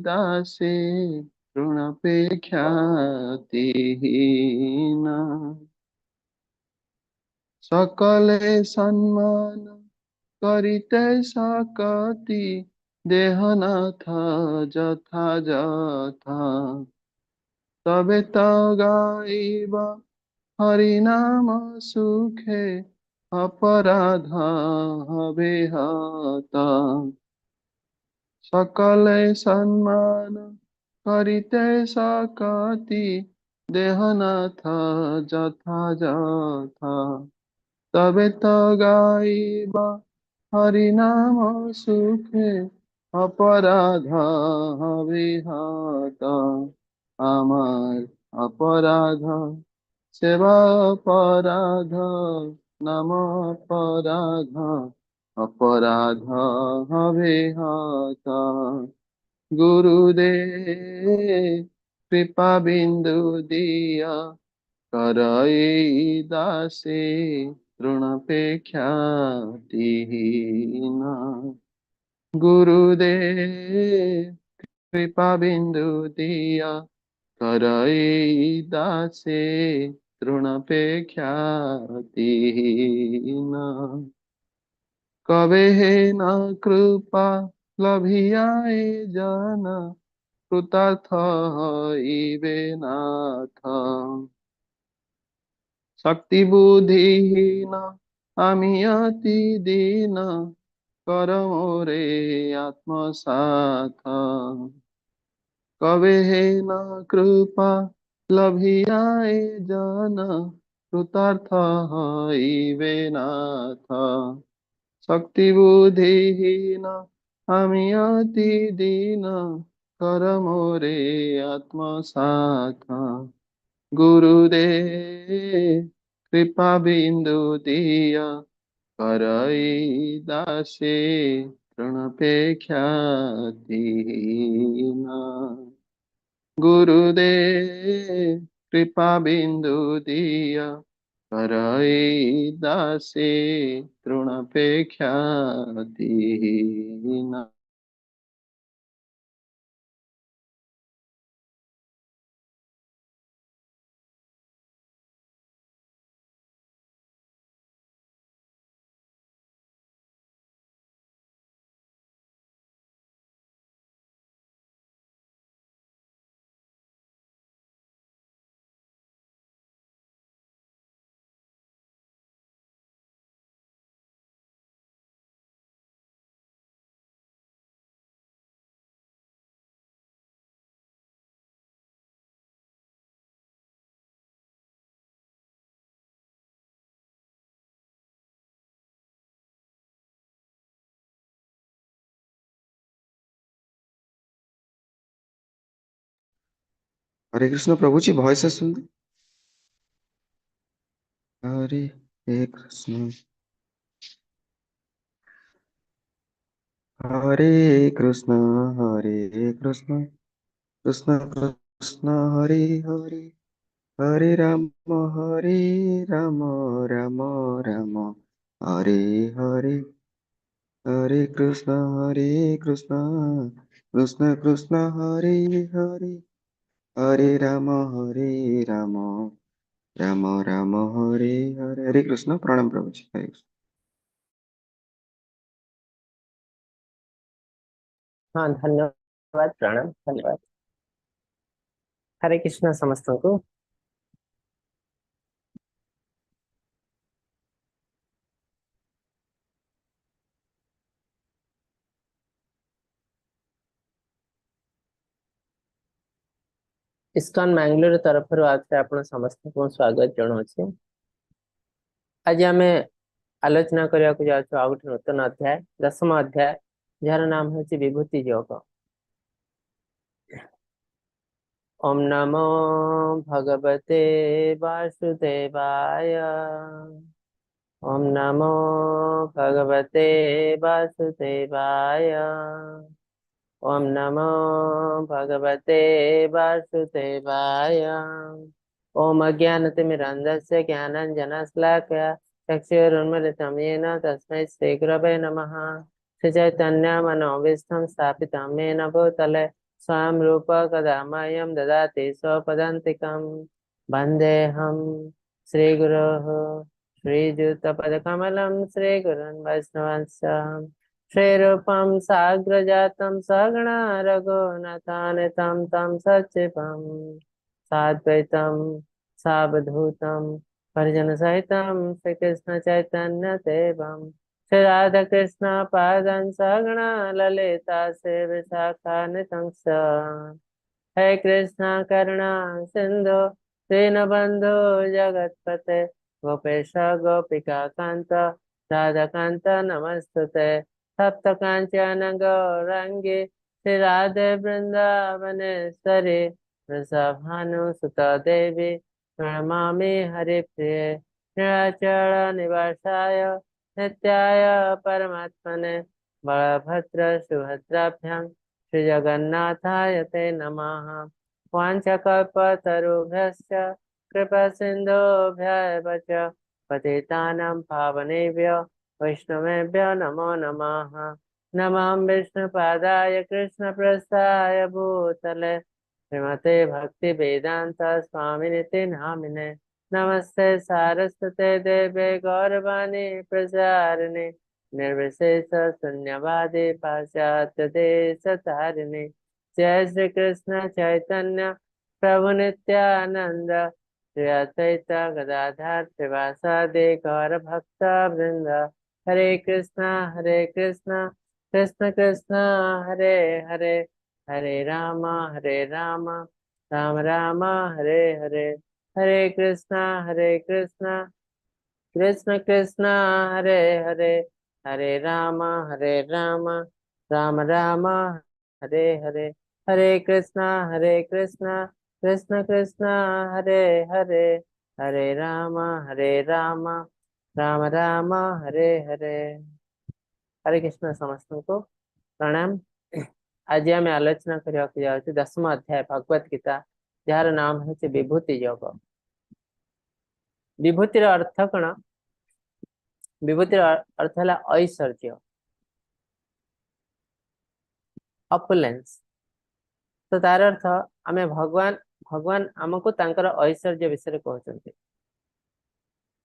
दासे तृणपेक्षातिहीन सकले सम्मान करिते सकति देहनाथ যথা যথা তবে তো গাইব হরিনাম সুখে অপরাধ হবে হত সকলে সম্মান করিতে সকতি দেহনাথ যথা যথা তবে তো গাইব হরিনাম সুখে অপরাধ হবে হত আমার অপরাধ সেবা অপরাধ নাম অপরাধ অপরাধ হবে হত গুরুদেব কৃপা বিন্দু দিয়া করই দাসে তৃণপেক্ষাতিহীন গুরুদেব কৃপা বিন্দু দিয়া করই দাসে তৃণপেক্ষাতিহীন কবে হে না কৃপা লভিয়ায় জানা কৃতার্থ হইবে নাথ শক্তি বুদ্ধিহীন আমি অতি দীন কর মোরে আত্মসাৎ কবে হে না কৃপা লভিয়ায় জানা কৃতার্থ হইবে নাথ শক্তি বুদ্ধিহীন আমি অতি দীন কর মোরে আত্মসাৎ গুরুদেব কৃপা বিন্দু দিয়া করই দাসে তৃণপেক্ষাতিহীন গুরুদেব কৃপা বিন্দু দিয়া করই দাসে তৃণপেক্ষাতিহীন हरे कृष्ण प्रभु जी वॉइस सुन हरे हे कृष्ण हरे कृष्ण हरे कृष्ण कृष्ण कृष्ण हरे हरे हरे राम राम राम राम हरे हरे हरे कृष्ण कृष्ण कृष्ण हरे हरे हरे राम राम राम हरे हरे हरे कृष्ण प्रणाम प्रभु जी हरे कृष्ण। हाँ धन्यवाद प्रणाम धन्यवाद। हरे कृष्ण समस्त को। इस्कॉन मैंगलोर तरफ आज आपण समस्त को स्वागत जनाऊँ। आज आम आलोचना करने को जाऊँ आ गोटे नूतन अध्याय 10th अध्याय जार नाम हूँ विभूति योग। ओम नमो भगवते वासुदेवाय। ओम नमो भगवते वासुदेवाय। ओम नमो भगवते वासुदेवाय। ओम अज्ञानतिमिरन्धस्य ज्ञानाञ्जनशलाकया चक्षुरुन्मीलितं येन तस्मै श्रीगुरवे नमः। श्रीचैतन्यमनोभीष्टं स्थापितं येन भूतले स्वयं रूप कदा मह्यं ददाति स्वपदान्तिकं वन्देऽहं श्रीगुरोः श्रीयुतपदकमलं श्रीगुरुन् वैष्णवांश्च श्रीरूपं साग्रजातं सगुणा रघुनाथान्वितं तं सच्चिवं साद्वैतं सावधूतं परिजनसहितं श्रीकृष्ण चैतन्य देवं श्री राधा कृष्ण पादं सगुणा ललिता श्री विशाखान्वितं हे कृष्ण करुणा सिंधु दीनबंधु जगत्पते गोपेश गोपिका कांत राधा कांत नमस्तुते सप्त कांचन गौरांगी श्री राधे वृंदावनेश्वरी वृषभानुसुत देवी प्रणमामि हरिप्रिये नीलाचल निवासाय नित्याय परमात्मने बलभद्र सुभद्राभ्यां श्री जगन्नाथाय ते नमः वाञ्छकल्पतरुभ्यश्च कृपा सिन्धुभ्यः च पतितानां पावनेभ्यो वैष्णवेभ्यो नमो नमः नमां विष्णुपादाय कृष्णप्रस्थाय भूतले श्रीमते भक्ति वेदांत स्वामिनिति नामिने नमस्ते सारस्वते देवे गौरवाणी प्रचारिणे निर्विशेष शून्यवादी पाश्चात्य देश तारिणे जय श्री कृष्ण चैतन्य प्रभु नित्यानंद श्री अद्वैत गदाधर श्रीवासादि गौर भक्त वृंद हरे कृष्ण कृष्ण कृष्ण हरे हरे हरे राम राम राम हरे हरे हरे कृष्ण कृष्ण कृष्ण हरे हरे हरे राम राम राम हरे हरे हरे कृष्ण कृष्ण कृष्ण हरे हरे हरे राम राम राम हरे हरे हरे कृष्ण समस्त को प्रणाम। आज आम आलोचना करने को 10वां अध्याय भगवत गीता जार नाम है विभूति योग। विभूतिर अर्थ कौन? विभूतिर अर्थ है ऐश्वर्य, अपुलेंस। तो तार अर्थ आम भगवान आमको तांकर ऐश्वर्य विषय कहते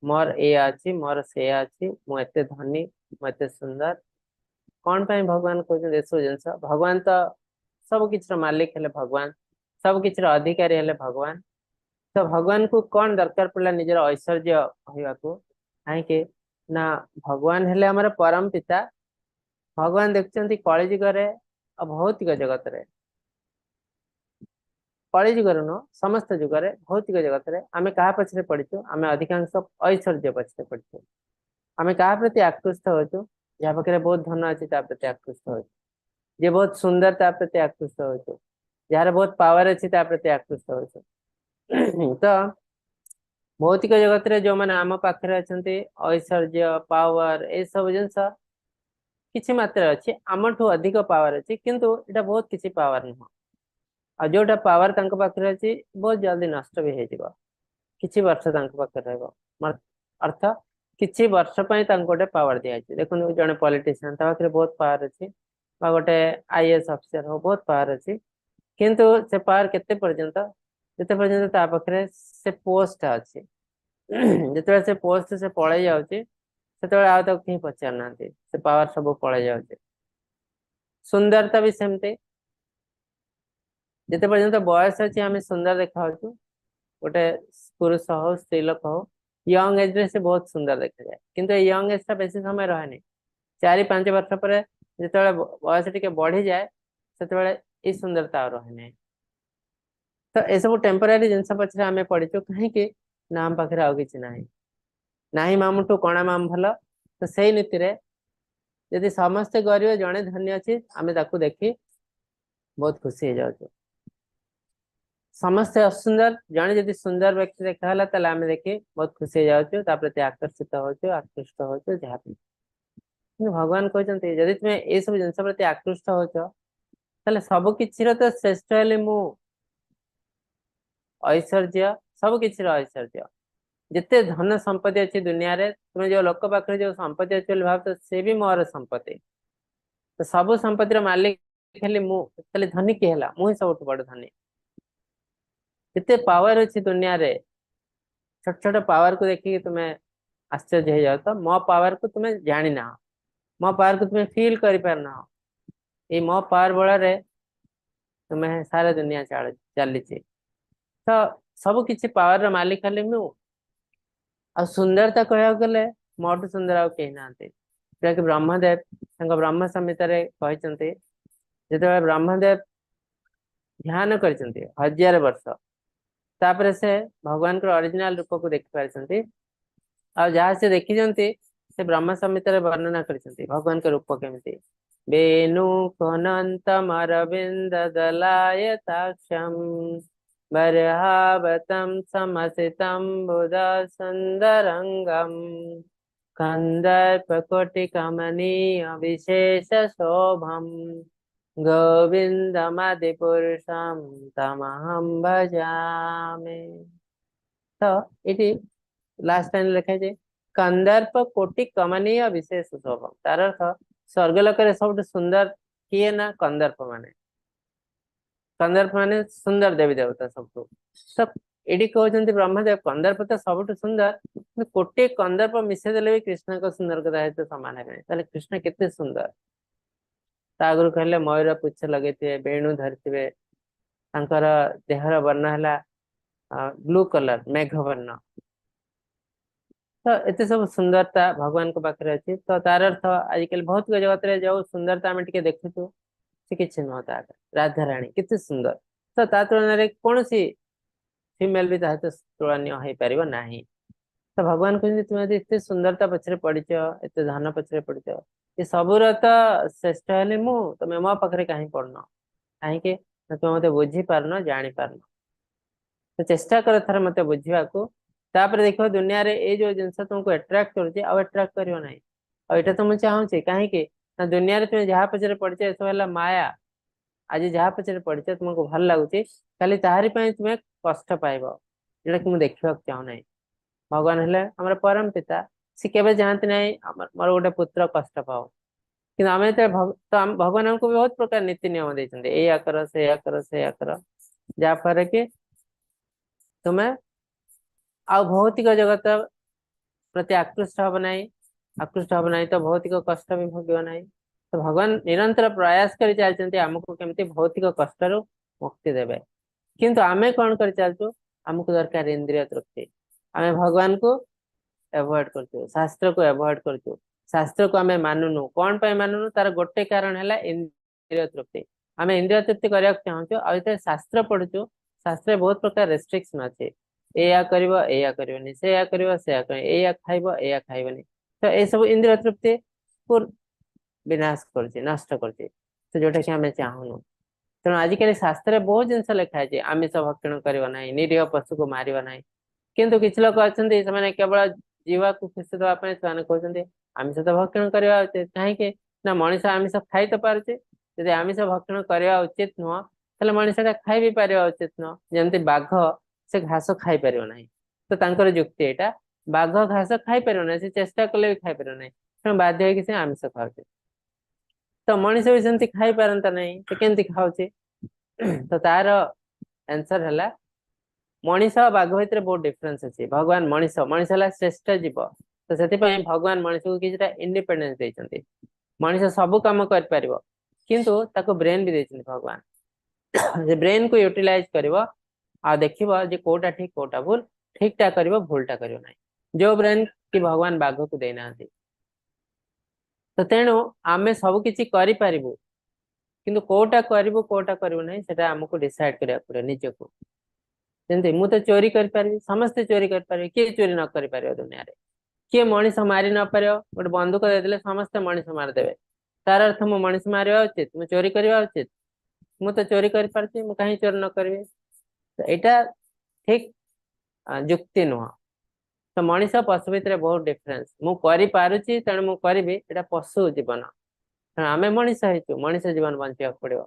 मोर ए अच्छी मोर से अच्छी मुझे धनी मुझे सुंदर कौन पाई भगवान कहते सब जिनस भगवान तो सब किसी मालिक है भगवान सब किसी अधिकारी है भगवान। तो भगवान को कौन दरकार पड़ा निजर ऐश्वर्य कहवाको कहीं ना भगवान हेले आमर परम पिता। भगवान देखते कलिजुगे और भौतिक जगत रे कलिजुगर नुह समस्त जुगे भौतिक जगत रे आम क्या पछरे पड़ीचु आम अधिकांश ऐश्वर्य पछरे पड़ीचु। आम क्या प्रति आकृष्ट होचु जहाँ पाखे बहुत धन अच्छी प्रति आकृष्ट हो जे बहुत सुंदर ता प्रति आकृष्ट होचु जार बहुत पावर अच्छी प्रति आकृष्ट होचु। तो भौतिक जगत रे जो मैंने आम पाखे अच्छा ऐश्वर्य पावर ये सब जिनस किसी मात्रा अच्छी आमठू अधिक पावर अच्छी किंतु इटा बहुत किसी पावर नुह आ जोटा पावर पाखे अच्छी बहुत जल्दी नष्ट भी हो किसी वर्ष पाखे अर्थ किसी वर्ष गोटे पावर दिखाई देखो जड़े पॉलिटिशियन पाखे बहुत पावर अच्छी गोटे आईएएस ऑफिसर हो बहुत पावर अच्छी किंतु से पावर केते पर्यंत जिते पर्यंत पाखे से पोस्ट अच्छी जिते से पोस्ट से पलि जाऊँगी से कहीं पचार ना से पावर सब पलि जाऊँगी। सुंदरता भी सेमती जिते पर्यंत बयस अच्छी आम सुंदर देखा गोटे पुरुष हो स्त्री लोक हो यंग एज रे से बहुत सुंदर देखा जाए किंतु यंग एज टा बेसी समय रहे 4-5 वर्ष पर जो बयस टी बढ़ी जाए से सुंदरता रहे। तो यह सब टेम्पररी जिन पछरे आम पढ़ीचु कहीं ना आम पाखे आउ कि ना मामुठू कणा माम भल। तो से नीति रे यदि समस्ते गरीब जड़े धनी अच्छी आम देखी बहुत खुशी हो जाऊँ। समस्ते असुंदर जड़े जदि सुंदर व्यक्ति देखा ताले आम देखी बहुत खुशी हो जाऊँ प्रति आकर्षित होचु आकृष्ट होचु जहाँ भगवान कहते जदि तुम्हें ये सब जिन प्रति आकृष्ट होच सब किसी तो श्रेष्ठ है मु ऐश्वर्य सब किसी ऐश्वर्य जिते धन संपत्ति अच्छी दुनिया रे तुम्हें जो लोक पाखे जो संपत्ति अच्छी भाव तो सी भी मोर संपत्ति। तो सब संपत्तिर मालिक खाली धनी किए है मुझे सब बड़ धनी जिते पावर अच्छी दुनिया रे छोट छोट पावर को देखिए तुम्हें आश्चर्य हो जाओ तो मो पावर को तुम्हें जानी ना मो पावर को तुम्हें फील कर पारना ये मो पावर बल तुम्हें सारा दुनिया चली तो सब किसी पावर मालिक खाली मु आ सुंदरता कहवाक गले मोटू सुंदर आउ कहीं ना कि ब्रह्मदेव ब्रह्म संहिता कहते जो ब्रह्मदेव ध्यान कर 1000 वर्ष तापर से भगवान को ओरिजिनल रूप को देखि पारछंती आ जहाँ से देखी से ब्रह्म संहिता वर्णना करछंती भगवान के रूप केमिति वेणु कोनंतम अरविंद दलायताक्षम बर्हावतं समसितं बुध सुंदरंगम कंदर्पकोटिकमनीय विशेष शोभम गोविंदमादिपुरुषं तमहं भजामि। तो इति लास्ट लाइन लिखा है कंदर्प कोटि कमनीय विशेष शोभम तार अर्थ स्वर्गलोक सब सुंदर किए ना कंदर्प माने सुंदर देवी देवता सब तो ये कहते ब्रह्मदेव कंदर्प तो सब सुंदर कोटे कंदर्प मिसेदेले भी कृष्ण को सुंदर सहित सामान है कृष्ण केते सुंदर आगु कहले मयूर पुच्छ लगे वेणु धरते देहर वर्ण है ब्लू कलर मेघ वर्ण तो एते सब सुंदरता भगवान को पाखे अच्छी तो तार अर्थ आजिकल बहुत जगत रे जो सुंदरता आम टे देखु से किसी नुह राधा रानी केते सुंदर तो ता तुलन कौन सी फीमेल भी तो तुलनीय हो पार ना तो भगवान कहते तुम एत सुंदरता पछरे पड़च एत धन पछरे पड़च ये सबूर तो श्रेष्ठ है मु तुम मो पाखे कहीं पड़न कहीं तुम मत बुझी पारन जानी पारन तो चेष्टा कर थर मत बुझा देख दुनिया रे ये जो जिनस तुमको अट्राक्ट करट्राक्ट करो ना और तो मुझे चाहूँ कहीं दुनिया रे तुम जहाँ पचर पड़े ये सब है माया आज जहाँ पचर पड़े तुमको भल लगुच खाली ताहारी तुम्हें कष्ट पाइब जोटा कि मुझे देखा चाहूना भगवान है परम पिता सी केवे चाहती ना मोर गोटे पुत्र कष्ट पाओ कि आम तो भगवान हमको भी बहुत प्रकार नीति नियम देते या कर से कर से कर जहाँफल कि तुम्हें आ भौतिक जगत प्रति आकृष्ट हम ना आकृष्ट हम ना तो भौतिक कष्ट भी भोग ना तो भगवान निरंतर प्रयास कर चलते आमको केमती भौतिक कष्ट मुक्ति देवे किंतु आमे कौन कर चलचु आमको दरकार इंद्रिय तृप्ति आमे भगवान को एवॉइड करचु शास्त्र को एवॉइड करचु शास्त्र को आमे मानुनु कौन पे मानुनु तार गोटे कारण है इंद्रिय तृप्ति आमे इंद्रिय तृप्ति करने चाहूँ आ शास्त्र पढ़ुचु शास्त्र बहुत प्रकार रेस्ट्रिक्शन अच्छे या करिवो या करिवनी से या करिवो से या करिवो या खाइबो या खाइबनी तो ए सब इंद्रिय तृप्ति को विनाश करछे नष्ट करछे तो जोटा कि आमे चाहूनु तेणु आजिकल शास्त्र बहुत जिनस लिखा है आमिष भक्षण करना ना निरीह पशु को मार ना किंतु किसी लोग अच्छा केवल जीवा को खुशी देवाई से कहते आमिष तो भक्षण करवा उचित कहीं ना मनीष आमिष खाई तो पारे जब आमिष भक्षण करवा उचित नुह तो मनीषा खाई भी पार उचित नुह जमती बाघ से घास खाई पार ना तो तांकर जुक्ति यहाँ बाघ घास खाई पार ना से चेष्टा कले भी खाई पार ना तेणु बाध्य होगी आमिष खाऊे तो मनीष भी सेमती खाई पारता नहीं तो केमती खाऊे तो तार आंसर है मनीष बाघ भितर बहुत डिफरेन्स अच्छी भगवान मनीष मनीष है श्रेष्ठ जीव तो से भगवान मनीष को किसी इंडिपेंडेंस देते मनीष सब कम कर किंतु ताको ब्रेन भी देते भगवान जे ब्रेन को यूटिलाइज कर देखिबो जे कोटा ठीक कोटा भूल ठीकटा कर भूलटा करियो ना जो ब्रेन कि भगवान बाघ को देना तो तेणु आमे सब किसी करूँ किंतु कोटा करू कोटा करू ना सेटा हमको डिसाइड करिया पड़े निज को जमती मु तो चोरी कर समस्ते चोरी कर किए चोरी न कर दुनिया रे किए मनीष मारी न पार गोटे बंदूक देदेले समस्ते मनीष मारिदेवे तार अर्थ मु मनीष मारिया उचित मु चोरी करवा उचित मु तो चोरी कर पारछि मु कहीं चोरी न करी तो यहाँ ठीक जुक्ति नुह तो मनीष पशु भितर बहुत डिफरेन्स मु करि पारुछि तेणु मु करिबि एटा पशु जीवन आमे मनीष हेचु मनीष जीवन बंचा पड़ो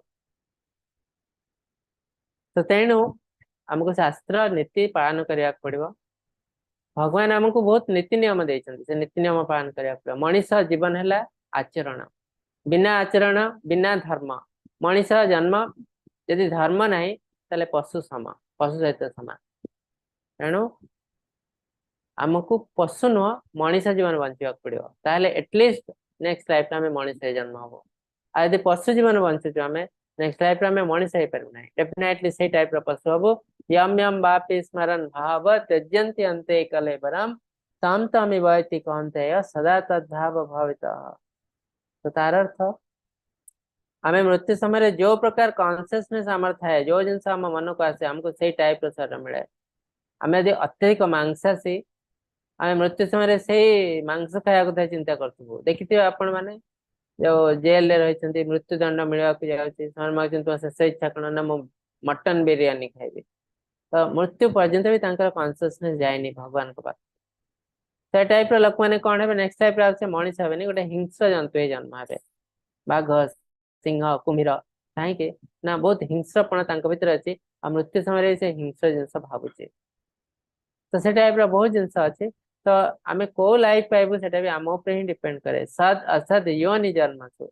तो तेणु आमको शास्त्र नीति पालन करने पड़ो भगवान आमको बहुत नीति नियम देते से नीति नियम पालन करने पड़ो मनीष जीवन है आचरण बिना धर्म मनीष जन्म यदि धर्म नहीं ताले पशु सम पशु सहित समान तेणु आमको पशु नुह मनीष जीवन बंचा पड़ो ताले एटलिस्ट नेक्स्ट लाइफ में मनीष जन्म हम आदि पशु जीवन बंचुचु आम नेक्स्ट लाइफ में मनीष हो पार ना डेफिनेटली से टाइप पशु हबो यम यम वापि स्मरण भाव त्यजंती अंते कलेबरम तम तमिवति कौन्तेय सदा तद्भाव भावित। तो तार अर्थ आम मृत्यु समय जो प्रकार कॉन्सियसनेस आमर थाए जो जिनस आम मन को आसे हमको से टाइप शरीर मिले आम यदि अत्यधिक मांसासी आम मृत्यु समय से मांस खाया कथा चिंता करूँ देखिए आपण मैंने जो जेल रही मृत्युदंड मिलवा जाऊँगी शेष इच्छा कौन ना मु मटन बिरियानी खाइबी तो मृत्यु पर्यंत भी कॉन्सियसनेस जाए भगवान को पास से टाइप लोक मैंने कौन है नेक्स्ट टाइप से मनीष हे गोटे हिंस्र जंतु ही जन्म हे बाघ सिंह कुम्भीर कहीं ना बहुत हिंस्रपण भर अच्छी आ मृत्यु समय से हिंस्र जिनस भावुचे तो से टाइप बहुत जिनस अच्छी तो आम को लाइफ पाइबू से भी आम उपर ही डिपेंड करे सद असद यो नि जन्मसु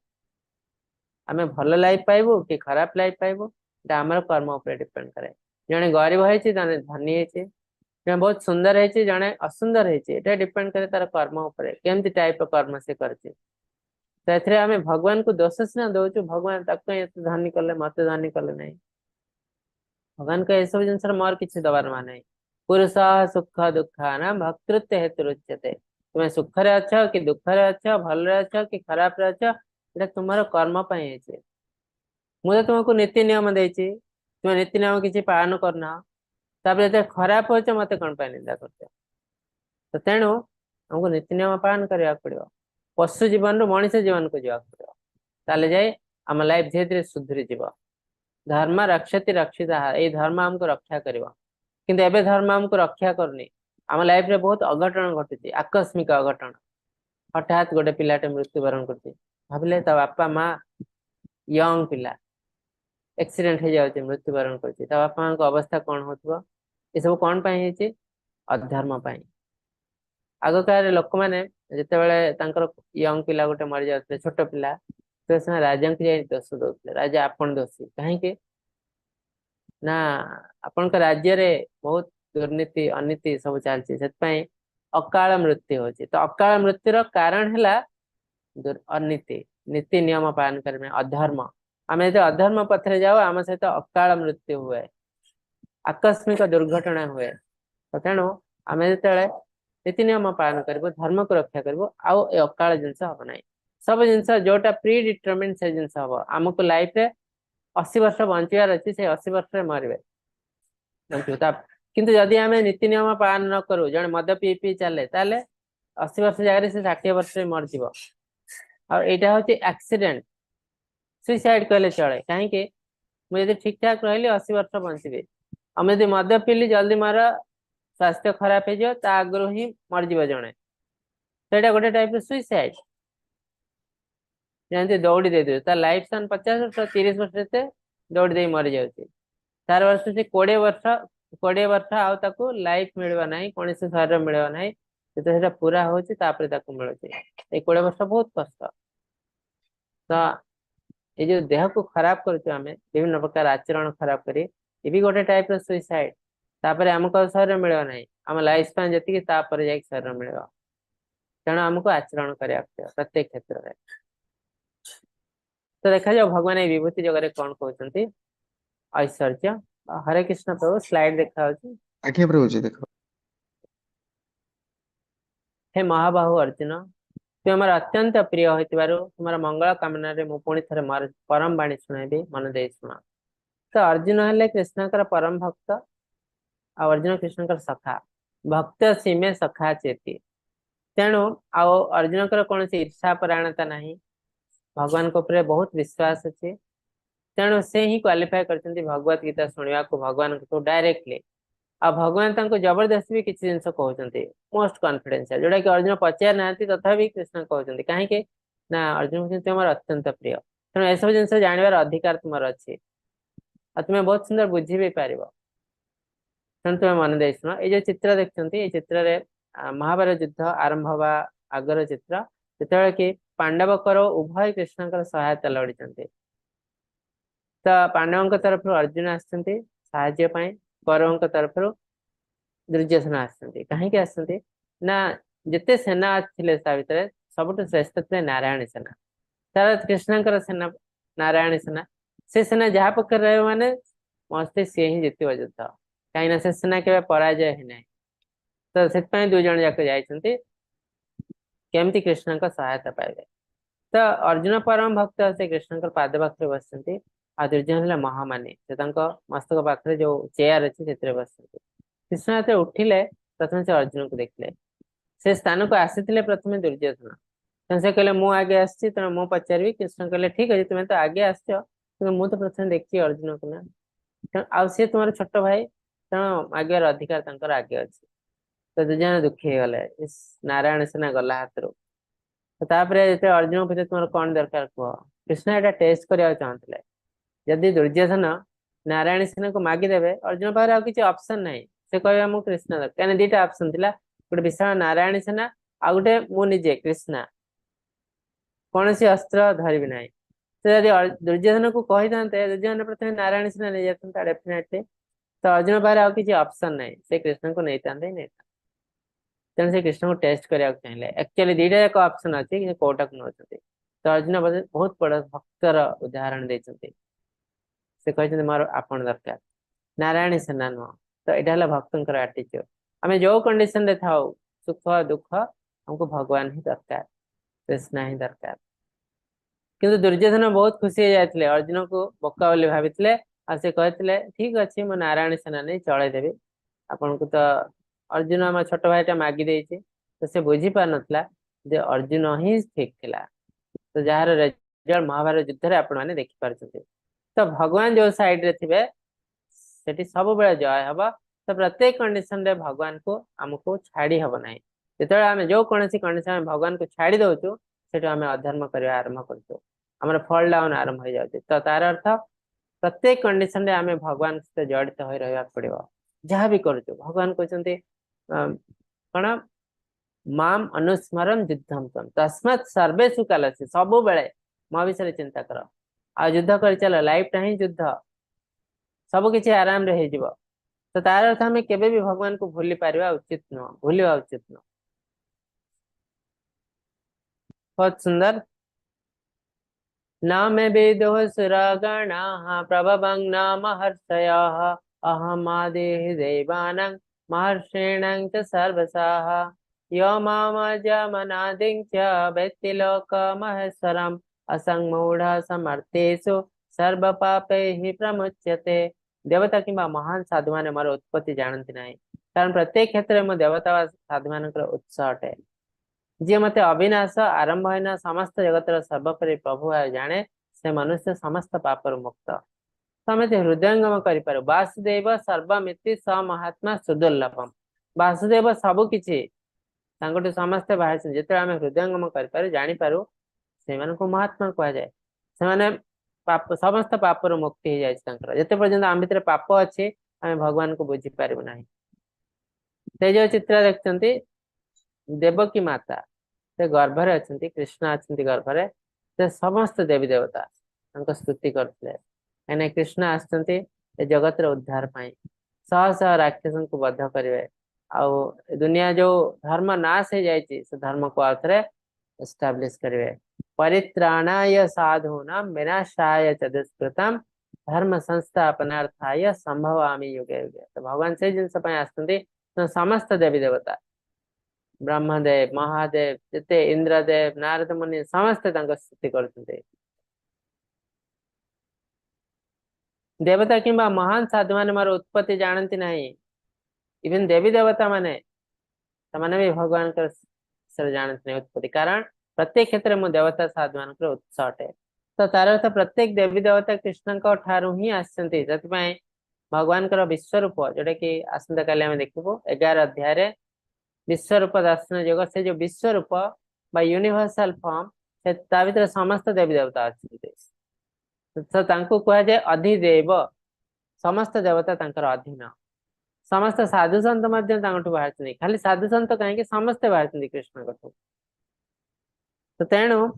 आम भल लाइफ पाइबू कि खराब लाइफ पाइबू आमर कर्म उपर डिपेंड करे जड़े गरीब होती जड़े धनी होती जड़े बहुत सुंदर होती जड़े असुंदर होती डिपेंड करे तार कर्म उपर केमती टाइप कर्म से करते आम भगवान को दोष सीना दौचु भगवान धनी कले मत धनी कले ना भगवान को सब जिन मोर किसी दबार मान नहीं पुरुष सुख दुखा ना भक्तृत्व हेतु रुच्यते तुम्हें सुख रे अच्छ कि दुख रे अच्छ भल रे अच्छ कि खराब रे अच्छ ये तुम्हारे कर्म मुझे तुमको नीति नियम देती तुम्हें नीति नियम किसी पालन करना तापर खराब हो मत कौन निंदा कर तो तेणु हमको नीति नियम पालन करने पड़ो पशु जीवन रु मनीष जीवन को जावाक पड़ो ताले जाए आम लाइफ धीरे धीरे सुधरी जीव धर्म रक्षति रक्षिता ये धर्म हमको रक्षा कर किंतु एबे धर्म हमको रक्षा करनी आम लाइफ रे बहुत अघटन घटुची आकस्मिक अघटन हठात गोटे पिलाटे मृत्युवरण कर भाविले ता बापा माँ यंग पिला एक्सीडेंट हो जाए मृत्युवरण कर बापा माँ अवस्था कौन हो ये सब कौन पाई अधर्म पाई आग काल लोक मैंने जिते यंग पिला गोटे मरी जाते छोट पिला तो राजा को जाए दोष दौले राजा आपन दोषी कहीं ना आपण राज्य रे बहुत दुर्नीति अनीति सब चलती से अकाल मृत्यु होची तो अकाल मृत्युर कारण है अनीति नीति नियम पालन करने अधर्म आम यदि अधर्म पथरे जाओ आम सहित अकाल मृत्यु हुए आकस्मिक दुर्घटना हुए तो तेणु आम जो नीति नियम पालन करूँ धर्म को रक्षा करूँ आउ अकाल जिनस हम ना सब जिनस जोटा प्री डिटरमिन से जिनस हम आमको लाइफ रे 80 वर्ष बंचार अच्छी से 80 वर्ष मरवे किंतु जदि आम नीति नियम पालन न करूँ जड़े मद पी पी चले 80 वर्ष जगह से 60 वर्ष मरज और यहाँ हूँ एक्सीडेंट सुइसाइड कहले चले कहीं मुझे ठीक ठाक रही 80 वर्ष बंचबी आम यदि मद पीली जल्दी मोर स्वास्थ्य खराब हो आगु ही मरज जड़े तो गोटे टाइप सुइसाइड जमी दौड़ी दे दे लाइफ सान 50 वर्ष 30 वर्ष से दौड़ी दे मरी जाऊँगी 4 वर्ष से 20 वर्ष आउ लाइफ मिलवा ना कौन से शरीर मिलवा ना जो पूरा हो मिलूँ 20 वर्ष बहुत कष्ट तो ये जो देह को खराब करें विभिन्न प्रकार आचरण खराब करी ये भी गोटे टाइप सुइसाइड तापर आमको शरीर मिलवा ना आम लाइफ स्पान जी शरीर मिल तेणु आमको आचरण करा प्रत्येक क्षेत्र में तो देखा जाओ भगवान ये विभूति जगह कौन कहते ऐश्वर्य हरे कृष्ण प्रभु स्लाइड देखा आज्ञा प्रभु जी देखो हे महाबाहु अर्जुन तुम आम अत्यंत प्रिय हो तुम मंगल कामना मु पुणी थे मोर परम बाणी शुणाइबी मन दे शुण तो अर्जुन हेले कृष्णकर परम भक्त आ अर्जुन कृष्णकर सखा भक्त सीमे सखा चेती तेणु आउ अर्जुन कौन ईर्षा परायणता नहीं भगवान को ऊपर बहुत विश्वास अच्छे तेणु से ही क्वालिफाई करते भगवत गीता शुणा को भगवान को डायरेक्टली आ भगवान जबरदस्ती भी किसी जिन कहते मोस्ट कॉन्फिडेंशियल जोटा कि अर्जुन पचार ना तथा कृष्ण कहते कहीं ना अर्जुन कहते तुम अत्यंत प्रिय तेणु यह सब जिन जानवर अधिकार तुम अच्छी आ तुम्हें बहुत सुंदर बुझी भी पार तेणु तुम्हें मन दे शुण ये जो चित्र देखते ये चित्र रे महाभारत युद्ध आरंभ हवा आगर चित्र जो कि पांडव कर उभय कृष्ण सहायता लड़ी तो पांडवों तरफ अर्जुन आसते साहाଯ୍य पाई, कौरवों तरफ दुर्योधन आसते कहीं आसते ना जिते सेना थे भितर सबुठ श्रेष्ठ थे नारायणी सेना, सारा कृष्णकर सेना नारायणी सेना, से सेना जहाँ पक्ष रहे माने मस्ते सी ही जितब युद्ध, कहीं से सेना के पराजय ही ना। तो से दुई जन जाक जाती केमती कृष्ण सहायता पाइबे। तो अर्जुन परम भक्त से कृष्ण पाद पाखे बस, आ दुर्योधन महामानी से मस्तक पाखे जो चेयर अच्छी से बस। कृष्ण जो उठिले प्रथम से अर्जुन को देखले, से स्थान को आसी प्रथम दुर्योधन, से कहले मु आगे आसी तेना मु पचारि। कृष्ण कहले ठीक है तुम्हें तो आगे आस मु तो प्रथम देखी अर्जुन को ना, आ सी तुम छोट भाई तेणु आगे अधिकार तंकर आगे अच्छी। तो दुर्योधन दुखी गले, इस नारायण सेना गला हाथ रू। तो अर्जुन पूछे तुम कौन दरकार कह, कृष्ण यहाँ टेस्ट करने चाहते जदि दुर्योधन नारायण सेना को मागिदेवे अर्जुन पाखे किसी ऑप्शन ना, से कह मु कृष्ण दरकार, कहीं दीटा ऑप्शन थी, गोटे विशाल नारायण सेना आ गोटे मुझे कृष्णा कौन सी अस्त्र धरबी ना। तो यदि दुर्योधन को कही था दुर्योधन प्रथम नारायण सेना नहीं जाता डेफिनेटली, तो अर्जुन पाखे किसी ऑप्शन ना, से कृष्ण को नहीं था नहीं था। तेणु से कृष्ण को टेस्ट करने चाहिए। एक्चुअली दीटा जाक ऑप्शन अच्छी कोटा को नौ, तो अर्जुन बहुत बड़ा भक्तर उदाहरण देते, से कहते मोर आपण दरकार नारायणी सेना नुह। तो यहाँ भक्तर आटीट्यूड, आम जो कंडीशन रे था सुख दुख हमको भगवान ही दरकार, कृष्ण ही दरकार। किंतु दुर्योधन बहुत खुशी हो जाते अर्जुन को बोका बोली भाई, आ से कहते ठीक अच्छे मो नारायण सेना नहीं चलईदेवी आपन को। तो अर्जुन आम छोट भाईटा मागी देचे, तो से बुझी पार नथला जे अर्जुन ही ठीक थिला। तो जार रिजल्ट महाभारत युद्ध रे आपण माने देखि पारछन्ते। तो भगवान जो साइड रे थिबे सेठी सब बेले जय हबा। तो प्रत्येक कंडीशन रे भगवान को हमको छाड़ी हब नाही। जेतेबेले आमे जो कोनसी कंडीशन भगवान को छाड़ी दउछु सेठो आमे अधर्म करबा आरंभ करछु, हमर फॉल डाउन आरंभ हो जाउछ। तो तार अर्थ प्रत्येक कंडीशन रे आमे भगवान से जड़ित होई रहबा पड़िबो। जहाँ भी करूछु भगवान कहते कण माम अनुस्मरम युद्धम तम तस्मात् सर्वेषु कालस्य, सब बेले मो विषय चिंता कर आ युद्ध कर चल, लाइफ टा ही युद्ध, सब किसी आराम रे हो। तो तार अर्थ आम केबे भी भगवान को भूली पारिबा उचित नुह, भूलिबा उचित नुह। बहुत सुंदर। न मे वेदो सुरगणाः प्रभवं न महर्षयः अहमादिः देवानां महर्षीणां च सर्वसाः यो मामजमनादिं च वेत्ति लोकमहेश्वरम् असंमूढः समर्थेषु सर्वपापैः प्रमुच्यते। देवता किंबा महान साधु माने मोर उत्पत्ति जानती नहीं, कारण प्रत्येक क्षेत्र में देवता साधु मानकर उत्साह अटे। जी मत अविनाश आरंभ होना समस्त जगतर सर्वोपरि प्रभु आ जाने, से मनुष्य समस्त पापर मुक्त। समित हृदयंगम कर वासुदेव सर्वमिति स महात्मा सुदुर्लभम। वासुदेव सबु किछि समस्ते बाहर जिते आम हृदयंगम कर जापर से महात्मा कह जाए। से पाप समस्त पापर मुक्ति हो जाए जिते पर्यंत आम भर पाप अच्छे आम भगवान को बुझी पारू ना। से जो चित्र देखते देवकी माता से गर्भरे अच्छा, कृष्ण अच्छा गर्भरे, से समस्त देवी देवता स्तुति करते कहीं कृष्ण आसते जगत उद्धार पाई शह शह राक्षस को बध करेंगे। आउ दुनिया जो धर्म नाश हो जाए से धर्म को आउे एस्टाब्लिश करेंगे। परित्राणाय साधूनां विनाशाय च दुष्कृतम् धर्म संस्थापनार्थाय संभवामि युगे युगे। तो भगवान से जिनस आसते समस्त देवी देवता ब्रह्मदेव महादेव जिते इंद्रदेव नारद मुनि समस्ते स्तुति करते। देवता किंबा महान साधु माने मोर उत्पत्ति जानती नहीं, इवन देवी देवता माने भी भगवान जानते नहीं उत्पत्ति, कारण प्रत्येक क्षेत्र में देवता साधु मान उत्साह अटे। तो तार अर्थ प्रत्येक देवी देवता कृष्ण ठारू ही आसती, भगवान विश्वरूप जोटा कि आसंता काली आम देखू 11 अध्याय विश्वरूप दर्शन योग, से जो विश्वरूप यूनिवर्सल फॉर्म से भीतर समस्त देवी देवता अच्छा। तो कह जाए अधिदेव, समस्त देवता अधीन, समस्त साधु सत बाहर, खाली साधु सत कहीं समस्ते बाहर कृष्ण कठू। तो तेणु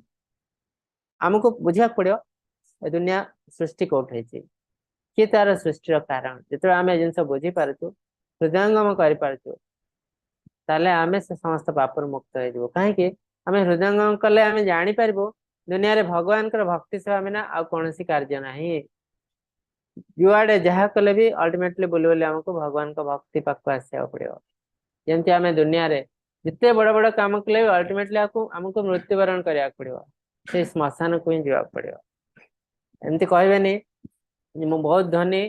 आमको बुझा पड़ो दुनिया सृष्टि कोठी किए तार सृष्टि कारण जो आम जिन बुझी पार्चु हृदयंगम कर ताले आमे से समस्त पापर मुक्त हो कहीं आम हृदयंगम कले आम जापर दुनिया रे भगवान भक्ति सेवा बिना आ कौन कार्य ना जुआडे जहाँ कले भी अल्टीमेटली बुले बुले आमको भगवान का भक्ति पाक आसवा पड़ो जमती आम दुनिया रे जिते बड़ बड़ काम कले भी अल्टीमेटली आमको मृत्युवरण करने पड़ो से श्मशान को ही जावाक पड़ो एमती कहबेनी मु बहुत धनी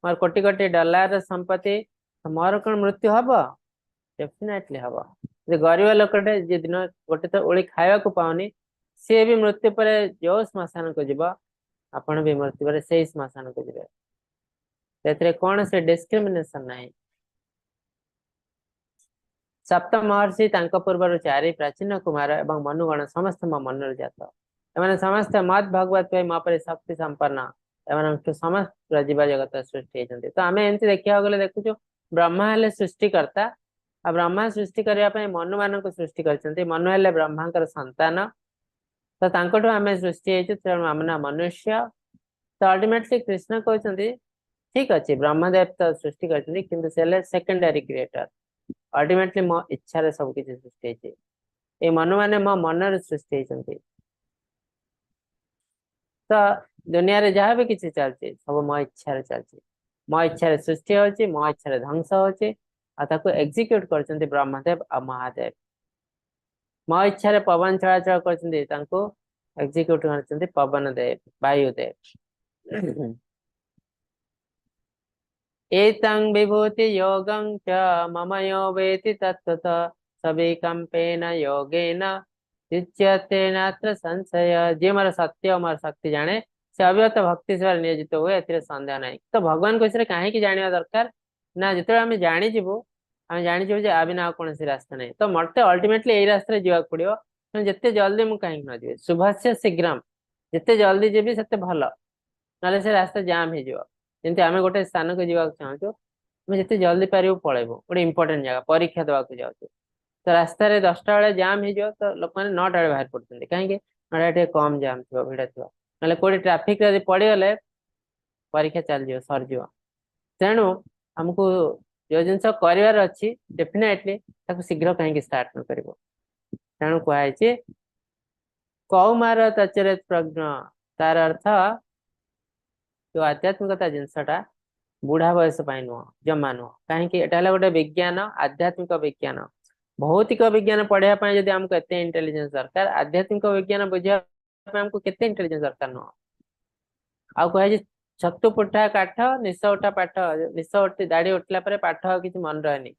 मोर कोटी कोटी डॉलर संपत्ति मोर कौन मृत्यु हम डेफिनेटली हम गरीब लोकटे जे दिन गोटे तो ओली खावा को पाऊनी सी भी मृत्यु पर जो श्मशान को जीव आपण भी मृत्यु पर से श्मशान को जीवे कौन से डिस्क्रिमिनेशन नहीं सप्त महर्षि पूर्व चारि प्राचीन कुमार एवं मनुगण समस्त मो मन जात एम समस्त मत भगवत मो पर शक्ति संपन्न एम समस्त जीव जगत सृष्टि होती तो आम एमती देखा गले देखु ब्रह्मा हेले सृष्टिकर्ता आ ब्रह्मा सृष्टि करने मनु मान सृष्टि कर मनु हेले ब्रह्मा संतान तो आम सृष्टि तेणु आम ना मनुष्य तो अल्टीमेटली कृष्ण कहते ठीक अच्छे ब्रह्मदेव तो सृष्टि कर सेकेंडरी क्रिएटर अल्टीमेटली मो इच्छा सब किसी सृष्टि ये मनु मैंने मो मन सृष्टि होती तो दुनिया रे जहाँ भी किसी चलती सब मो इच्छा चलती मो इच्छा सृष्टि होची मो इच्छा ध्वंस होची ताको एग्जीक्यूट करचंती ब्रह्मदेव और महादेव मो इच्छा पवन चलाचल करचंती तांको एग्जीक्यूट करचंती पवन देव वायुदेव एतं विभूति योगं च मम यो वेति तत्त्वतः सविकम्पेन योगेन युज्यते नात्र संशय जे मार सत्य और मार शक्ति जाने से अव्यक्त भक्ति सेवा नियोजित हुए ए सन्देह नहीं तो भगवान को कहीं जाना दरकार ना जो आम जानीजु आम जानीजु जे आ बिना कौन रास्ता नहीं तो मत अल्टीमेटली यही रास्ता जावाक पड़ो जिते जल्दी मुझे कहीं न जी शुभस्य शीघ्र जिते जल्दी जी से भल ना से रास्ता जाम हो जमी आम गोटे स्थान को जावाक चाहूँ जिते जल्दी पार पलैबू गोटे इंपोर्टेंट जगह परीक्षा देवाक जाऊँ तो रास्ता 10टा बेले जाम हो तो लोक मैंने 9टा बेले बाहर पड़ते कहीं 9टा कम जाम थी भिड़ थी ना कौटे ट्राफिक पड़गले परीक्षा चल सरज तेणु आमको जो जिन कर डेफिनेटली शीघ्र कहीं स्टार्ट न कर तेणु कहुई कौमार तचरे प्रज्ञ तार अर्थ जो आध्यात्मिकता जिनसटा बुढ़ा बयस नुह जमा नुह कहीं गोटे विज्ञान आध्यात्मिक विज्ञान भौतिक विज्ञान पढ़ाई जब आमको एत इंटेलिजेंस दरकार आध्यात्मिक विज्ञान बुझा आमको केते इंटेलिजेंस दरकार नुह आ कहे छतु पुठा काठ निश उठा पाठ निश उठी दाढ़ी उठला पाठ किसी मन रहे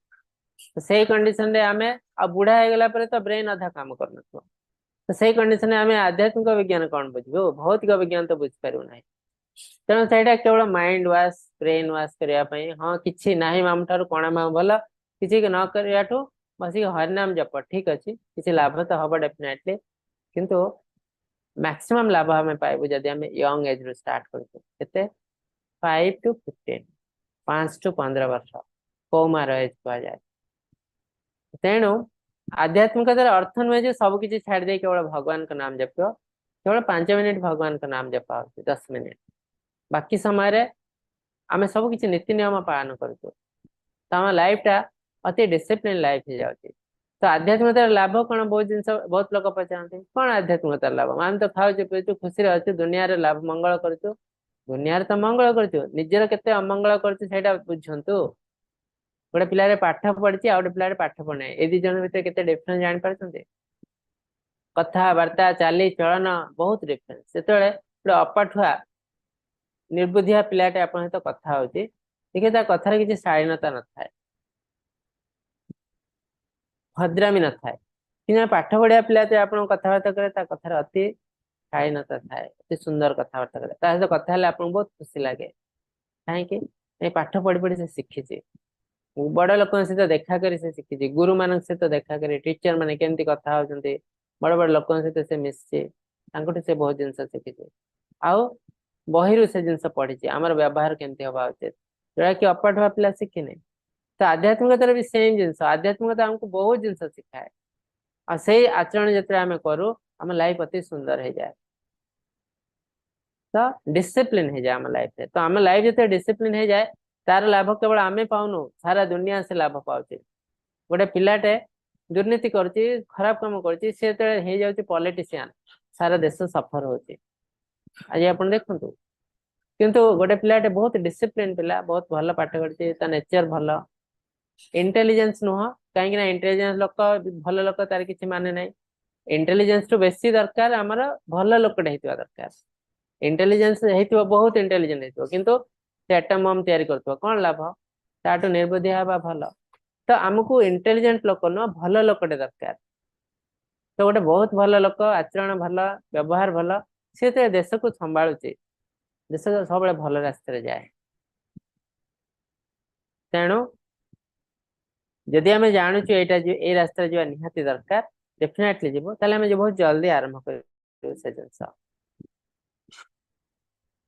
से कंडीशन रे आमे आ बुढ़ा हो गला तो ब्रेन अधा काम कर तो से कंडीशन आम आध्यात्मिक विज्ञान कौन बुझे भौतिक विज्ञान तो बुझीपारू ना तेणु से केवल माइंड वाश ब्रेन वाश करने हाँ कि ना मामू ठार कणा मामू भल किसी न करने बसिक हरिनाम जप ठीक अच्छे किसी लाभ तो हम डेफिनेटली किंतु मैक्सिमम लाभ आम पाइबू जदि आम यंग एज रू स्टार्ट करते 5 to 15 5 to 15 वर्ष कौमार एज कह जाए तेणु आध्यात्मिकतार अर्थ नुहे जो सब किसी छाड़ दे केवल भगवान का नाम जप केवल 5 मिनिट भगवान का नाम जपा 10 मिनिट बाकी समय आम सब किसी नीति नियम पालन कर लाइफ टा अति डिसिप्लिन लाइफ हो जाती तो आध्यात्मिकतार लाभ कौन बहुत जिन बहुत लोग पचारती कौन आध्यात्मिकतार लाभ आम तो खाऊ पीचु खुशी अच्छे दुनिया लाभ मंगल करूँ दुनिया तो मंगल करूँ निजर के अमंगल करूँ बुझंतु गोटे पिलारे पाठ पढ़ी आ गए पिलारे पाठ पढ़े ए दी जन भर के डिफरेन्स जानी पार्टी कथबार्ता चाली चलन बहुत डिफरेन्स से गोटे अपाठुआ निर्बुद्धिया पिलाटे आप सहित कथा हो देखिए कथार किसी शालीनता न था भद्रामी न था कि पाठ पढ़िया पिला आप कथबार्ता करे कथार अति शालीनता थाए अति सुंदर कथबार्ता करे सहित कथा आप बहुत खुशी लगे कहीं पाठ पढ़ी पढ़ी से शिखी बड़ लोक सहित देखा कर शिखी गुरु मान सहित देखा कर टीचर मैंने केमती कथा होती बड़ बड़ लोक सहित से मिसी से बहुत जिन शिखी आउ बही से जिन पढ़ी आमर व्यवहार केमती हवा उचित जोड़ा कि अपाठुआ पिला शिखिने तो आध्यात्मिकतार भी सेम जिन आध्यात्मिकता आमको बहुत जिन शिखाए आ से आचरण जो आम करूँ आम लाइफ अति सुंदर हो जाए तो डिसिप्लिन हो जाए आम लाइफ रे। तो आम लाइफ जो डिसिप्लिन हो जाए तार लाभ केवल आमे पाऊनु, सारा दुनिया से लाभ पाउचे। गोटे पिलाटे दुर्नीति करुच्ची, खराब काम करुच्ची, से हो जाउची पॉलिटिशियन, सारा देश सफर होची। आज आप देखु किंतु गोटे पिलाटे बहुत डिसिप्लिन पिला, बहुत भल पाठ करची, ता नेचर भल, इंटेलिजेंस नुह कहीं इंटेलिजेंस लोक भल लोक तार किसी माने ना। इंटेलिजेंस टू बेसी दरकार आमर भल लोकटे होइतिबा दरकार। इंटेलिजेंस होइतिबो बहुत इंटेलिजेंट होइतिबो किंतु से एटम बम तैयारी करथबो कोन लाभ, ताटू निर्बुद्धि हवा भल। तो आमको इंटेलिजेंट लोक न भल लोकटे दरकार। तो गोटे बहुत भल लोक, आचरण भल, व्यवहार भल, सी देश को संभालुचे, देश सब भल रास्ते जाए। तेणु जदि आम जानूँ यहाँ ये रास्ता जो निहाती दरकार, डेफिनेटली जीव, ताले बहुत जल्दी आरंभ कर जिनस।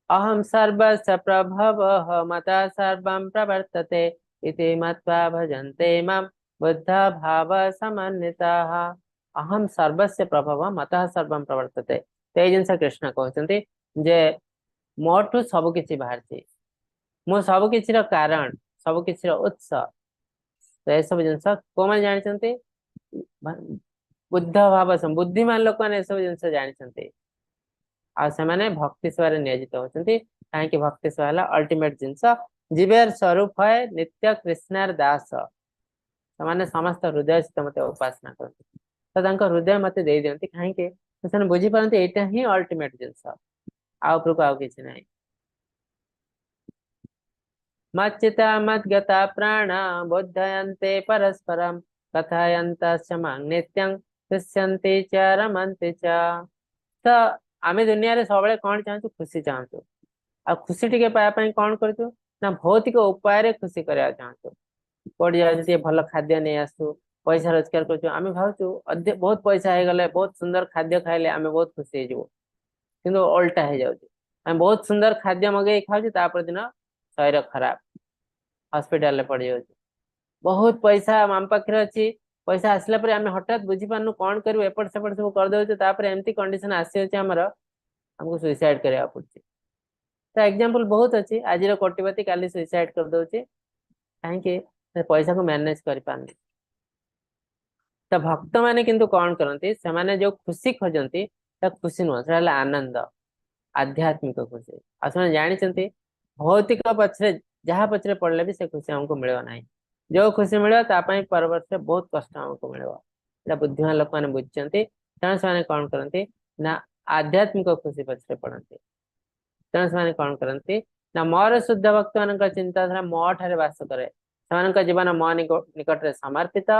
अहम सर्वस्य प्रभव मता सर्व प्रवर्तते इति मत्वा भजन्ते मां बुद्धा भाव समन्विताः। अहम सर्वस्य प्रभव मतः सर्व प्रवर्तते। तो ये जिनस कृष्ण कहते जे मोठू सबकि बाहर, मु सबकि कारण, सबकि उत्स। तो ये सब जिनस कौन जानते, बुद्ध भाव बुद्धिमान लोक मैंने सब जिन जानते आने भक्ति सेवा नियोजित होती। कहीं भक्ति सेवा अल्टीमेट जिनस, जीवर स्वरूप है नित्य कृष्णार दास। से समस्त हृदय सहित मत उपासना करते, तो हृदय मत दे दिखती कहीं बुझी पारती यहाँ ही अल्टीमेट जिनस, आउक आउ कि ना। मच्चिता मद्गता प्राण बोधयन्ते परस्परम कथयन्त नित्यं तुष्यन्ति च रमन्ति च। तो आम दुनिया रे सब कौन चाहूँ, खुशी चाहूँ। आ खुशी टिके पाया कौन करूँ ना, भौतिक उपाय रे खुशी करवा चाहूँ। पड़ जाए भल खाद्य नहीं आसू, पैसा रोजगार कर भावु बहुत पैसा हो गले, बहुत सुंदर खाद्य खाइले आम बहुत खुशी हो, किंतु उल्टा हो जाऊँ। आम बहुत सुंदर खाद्य मगे खाऊ, तापर दिन शरीर खराब, हॉस्पिटल पड़ जाऊँ। बहुत पैसा आम पाखे अच्छी, पैसा आसला आम हठात बुझी पार्नु कौन करूँ, एपट सेपट सब करदे, एमती कंडीशन आसी आमर आमको सुइसाइड करने पड़े। तो एग्जांपल बहुत अच्छी, आज कोटिपति काली सुइसाइड कर दौचे कहीं पैसा को मैनेज कर पारनी। तो भक्त माने किंतु कौन करती, से जो खुशी खोजती खुशी नुह, से आनंद, आध्यात्मिक खुशी। आ जानते भौतिक पछरे जहाँ पछरे पड़े भी से खुशी हमको मिलना, जो खुशी मिले परवर्त बहुत कष्ट हमको मिले। बुद्धिमान लोक मैंने बुझे, तेणु से कौन करती ना आध्यात्मिक खुशी पछरे पड़ती। तेणु से कौन करती ना मोर शुद्ध भक्त मान चिंताधारा मो ठारे वास करे, जीवन मो निकट में समर्पित,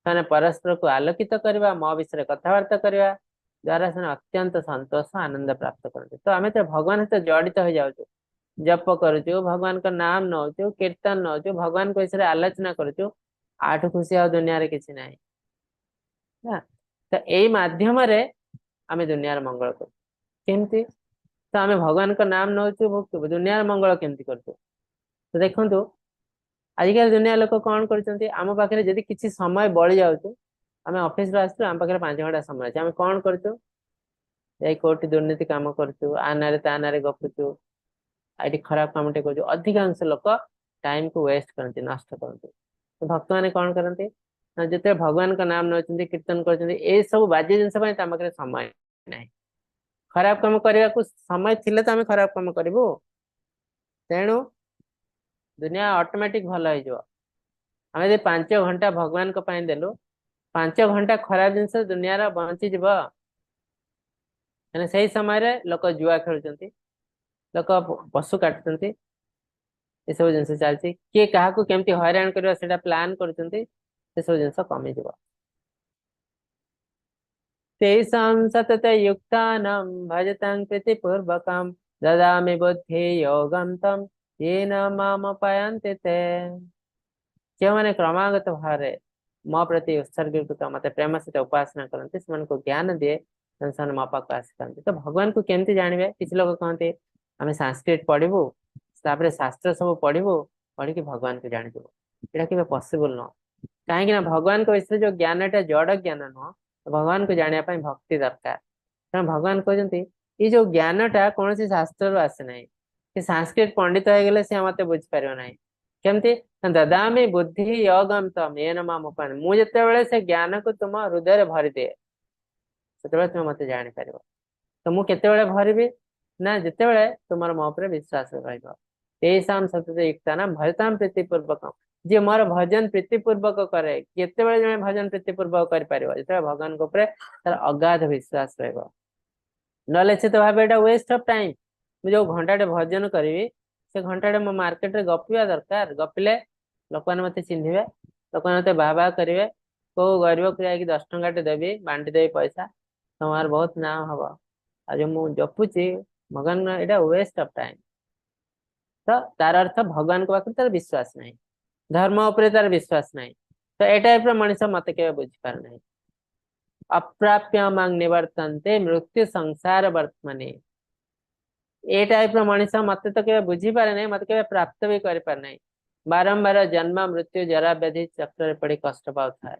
से परस्पर को आलोकित करवा, मो विषय कथबार्ता करवा द्वारा से अत्यंत संतोष आनंद प्राप्त करते। तो आम तो भगवान सहित जड़ित हो जाऊँ, जप करुचु, भगवान का नाम नौचु, कीर्तन नौचु, भगवान को विषय आलोचना करुचु, आठ खुशी आ दुनिया रे किसी ना। तो यही माध्यम आम दुनिया मंगल कर केमती, तो आम भगवान का नाम नौचु, दुनिया मंगल केमती कर। तो देखो आजिकल दुनिया लोक कौन कर, आम पाखे जदि किसी समय बड़ी जाऊँ, आम ऑफिस आसु, आम पाखे 5 घंटा समय अच्छे, आम कौन करूँ कोटी दुर्नीति काम करूँ, आनारे तानारे गपुचु, ये खराब काम टे कर। अधिकांश लोक टाइम को वेस्ट करते, नष्ट करते। तो भक्त मैंने कौन करते जो भगवान का नाम नौकरी, कीर्तन कर सब बाज्य जिनस पाखे समय ना, खराब काम करने को समय थिले तो आम खराब काम करूँ। तेणु दुनिया ऑटोमेटिक भल हो। आम यदि 5 घंटा भगवान को देलु, 5 घंटा खराब जिनस दुनिया बंचीज। से समय लोक जुआ खेलुंट, लोक पशु काटुंट, ये सब जिन चलती, किए क्या केमती हैरान कर प्लान कर सब जिन कमिज। तेषां सतत युक्तानां भजतां प्रीतिपूर्वकं ददामि बुद्धि योगं तं येन मामुपायन्ते ते। जो मैंने क्रमागत भाव मो प्रति उत्सर्गीकृत मत प्रेम सहित उपासना करते, से ज्ञान दिए, मो पाक आसी। तो भगवान को केमती जानवे, किसी लोग कहते आम संस्कृत पढ़ू, तापर शास्त्र सब पढ़ू, पढ़ी भगवान को जाणीदेव, यहाँ के पॉसिबल नुह। कहीं भगवान को विषय जो ज्ञान जड़ ज्ञान नुह, भगवान को जानापी भक्ति दरकार। कारण भगवान कहते ये जो ज्ञानटा कौन सी शास्त्र आसे ना कि संस्कृत पंडित हो गले से मते बुझ पारियो नाही केमती ददामी बुद्धि योगम तम येन माम उपान मु जेतेबेले से ज्ञान को तुम हृदय रे भरि दे सेतेबेले तुम मते जानि पारिबो तो मु केतेबेले भरिबी ना जेतेबेले तुमर मो ऊपर विश्वास रहइबो तेसाम सतते युक्ताना भजताम प्रीतिपूर्वक जे मोर भजन प्रीतिपूर्वक करे केतेबेले जने भजन प्रीतिपूर्वक कर पारिबो जेतेबेले भगवान को ऊपर तार अगाध विश्वास रहइबो नले से तो भाबे एटा वेस्ट ऑफ टाइम मु जो घंटाटे भजन करिवि से घंटाटे मो मार्केट रे गपिया दरकार गपिले लोकन मते चिन्हिबे लोकन मते बाबा करिवे को गरीब को जाई 10 टंकाटे देबी बांटी देबी पैसा तुम्हार बहुत नाम हबो आ जो मु जपुची भगवान एटा वेस्ट ऑफ टाइम तो तार अर्थ भगवान को पाखरे तार विश्वास नहीं धर्म उपरे तार विश्वास नहीं तो ए टाइप रो मनुष्य मते केबे बुझि पार नहीं अप्राप्य मांग निवर्तन्ते मृत्यु संसार वर्तमने ए टाइप रो मनुष्य मते तो केबे बुझि पारे नहीं मते केबे प्राप्त भी कर पार नहीं बारंबार जन्म मृत्यु जरा व्याधि चक्र रे पड़ी कष्ट पाउता है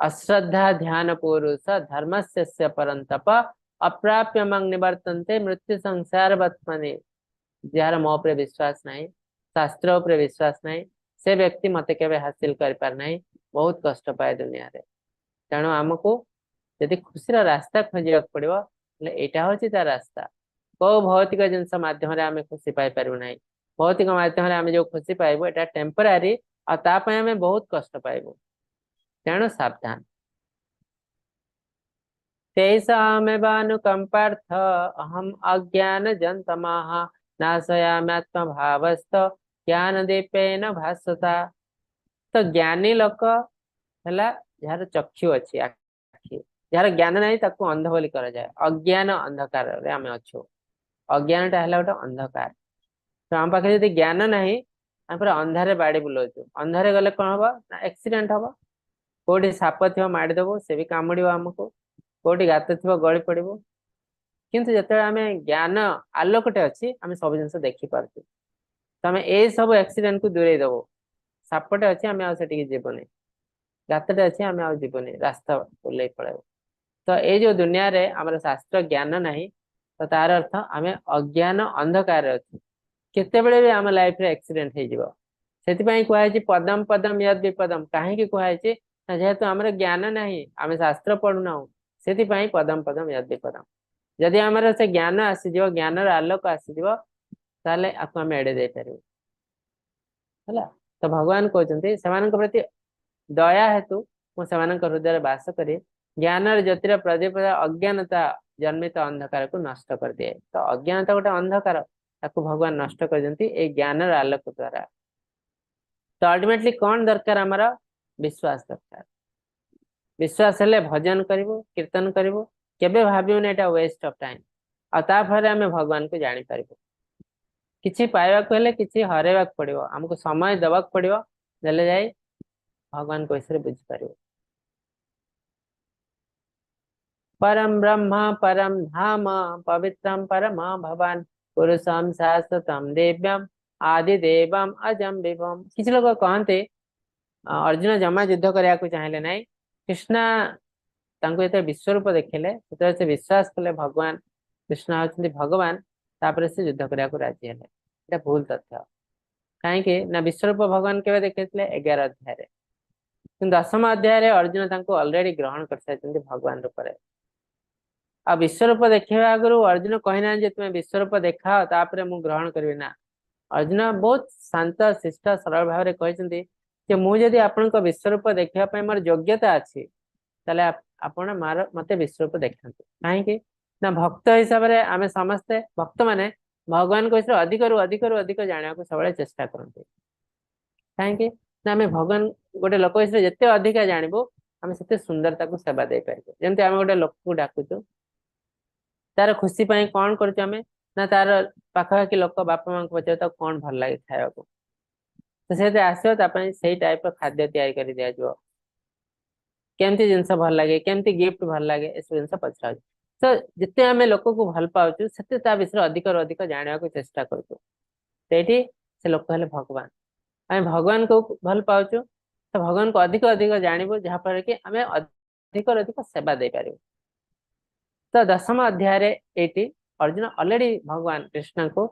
अश्रद्धा ध्यान पुरुष धर्मस्य परंतप अप्राप्य मांग निवर्तन्ते मृत्यु संसार वर्तमने जार मो पर विश्वास नहीं शास्त्र पर विश्वास नहीं से व्यक्ति मते केबे हासिल कर पार नहीं बहुत कष्ट पाए दुनिया रे तेणु आमको यदि खुशी रास्ता खोजा पड़ो यहाँ हूँ तार रास्ता कौ भौतिक जिनस मध्यम आम खुशी पाई पारू ना भौतिक मध्यम आम जो खुशी पाइबू एटा टेम्परारी आतापाई आम बहुत कष्ट पाइबू तेणु सावधान तेषामेवानुकंपार्थ अहम अज्ञान जन्तमाः नाशयाम्यात्म भावस्थ ज्ञान दीपेन भास्वता तो ज्ञानी लोक है जार चक्षु अच्छी आखि जार ज्ञान नहीं ताको अंध बोली करा जाए अज्ञान अंधकार रे आमे अच्छो अज्ञान टा हला गोटे अंधकार तो हम पाखे यदि ज्ञान नहीं हम पूरा अंधारे बाड़ी बुलाउछु अंधारे गले कौन हबो ना एक्सीडेंट हबो कोठी साप थिबो मारी देबो से भी कामुड़िबो हमको कोठी गात थिबो गଳି पड़िबो किंतु जते आमे ज्ञान आलोकटे अछि आमे सब जिंस देखि पारछु तो आमे ए सब एक्सीडेंट को दूरे देबो सापटे अछि आमे आ सेठी जीवने गातटे अच्छे आम आ जीवनी रास्ता ओल्लै पड़े तो ये जो दुनिया रे आमर शास्त्र ज्ञान नहीं तो तार अर्थ आम अज्ञान अंधकार अच्छे केतेबेले भी आम लाइफ रे एक्सीडेंट हो से कहुई पदम पदम यद विपदम कहीं कहुई जेहेतु आमर ज्ञान नहीं आम शास्त्र पढ़ुना से पदम पदम यद विपदम जदि आमर से ज्ञान आसीज ज्ञान आलोक आसीज ताले आपको आम एड़े दे पार है तो भगवान कहते से प्रति दया हेतु मुझे हृदय बास करी ज्ञान ज्योतिर प्रदीप अज्ञानता जन्मित अंधकार को नष्ट कर दिए तो अज्ञानता गोटे अंधकार ताको भगवान नष्ट कर दियंती ज्ञान आलोक द्वारा तो अल्टीमेटली कौन दरकार आमर विश्वास दरकार विश्वास हेले भजन करिवो कीर्तन करिवो केबे भाबियोनी एटा वेस्ट ऑफ टाइम आताफरे आमे भगवान को जानि परिबो किछि पाइबाक हेले किछि हरेबाक पड़िबो हमको समय देबाक पड़िबो देले जाई भगवान को विषय बुझी पार परम ब्रह्म परम धाम पवित्रम परम भवान पुरुषम शाश्वतम दिव्यम आदि देवम अजम विभम किसी लोग कहते अर्जुन जमा युद्ध करने को चाहिए ना कृष्णा जो विश्वरूप देखिले से विश्वास कले भगवान कृष्ण होती भगवान तापर से युद्ध करने को राजी है भूल तथ्य कहीं ना विश्वरूप भगवान के देखते 11 अध्याय 10म अध्याय अर्जुन ऑलरेडी ग्रहण कर सारी भगवान रूप आ विश्वरूप देखा आगु अर्जुन कहना तुम्हें विश्वरूप देखा तापर मु ग्रहण करी ना अर्जुन बहुत शांत शिष्ट सरल भाव में कहते मुझे आपण विश्वरूप देखा मोर योग्यता अच्छी आपण मार मत विश्वरूप देखते कहीं ना भक्त हिसाब से आम समस्ते भक्त मैंने भगवान को विषय अधिक अधिक जाना को सब चेष्टा करते कहीं ना आम भगवान गोटे लोक विषय जिते अधिका जानबू आम से सुंदरता को सेवा दे पार जमी आम गोटे लोक को डाकुचु तार खुशी कौन करें ना तार पाखापाखि लोक बापा माँ को पचार तो कौन भल लगे खाया को तो से आसो से टाइप खाद्य तैयारी कर दि जाव केमती जिनस भल लगे केमती गिफ्ट भल लगे ये सब जिन पचरा तो जिते आम लोक को भल पाचु से विषय अधिक अधिक जाना को चेष्टा करूँ से लोक हेले भगवान आम भगवान को भल पाचु तो भगवान को अधिक अधिक जानबू जहाँफल कि आम अधिक अधिक सेवा दे पार तो दशम अध्याय ये अर्जुन ऑलरेडी भगवान कृष्ण को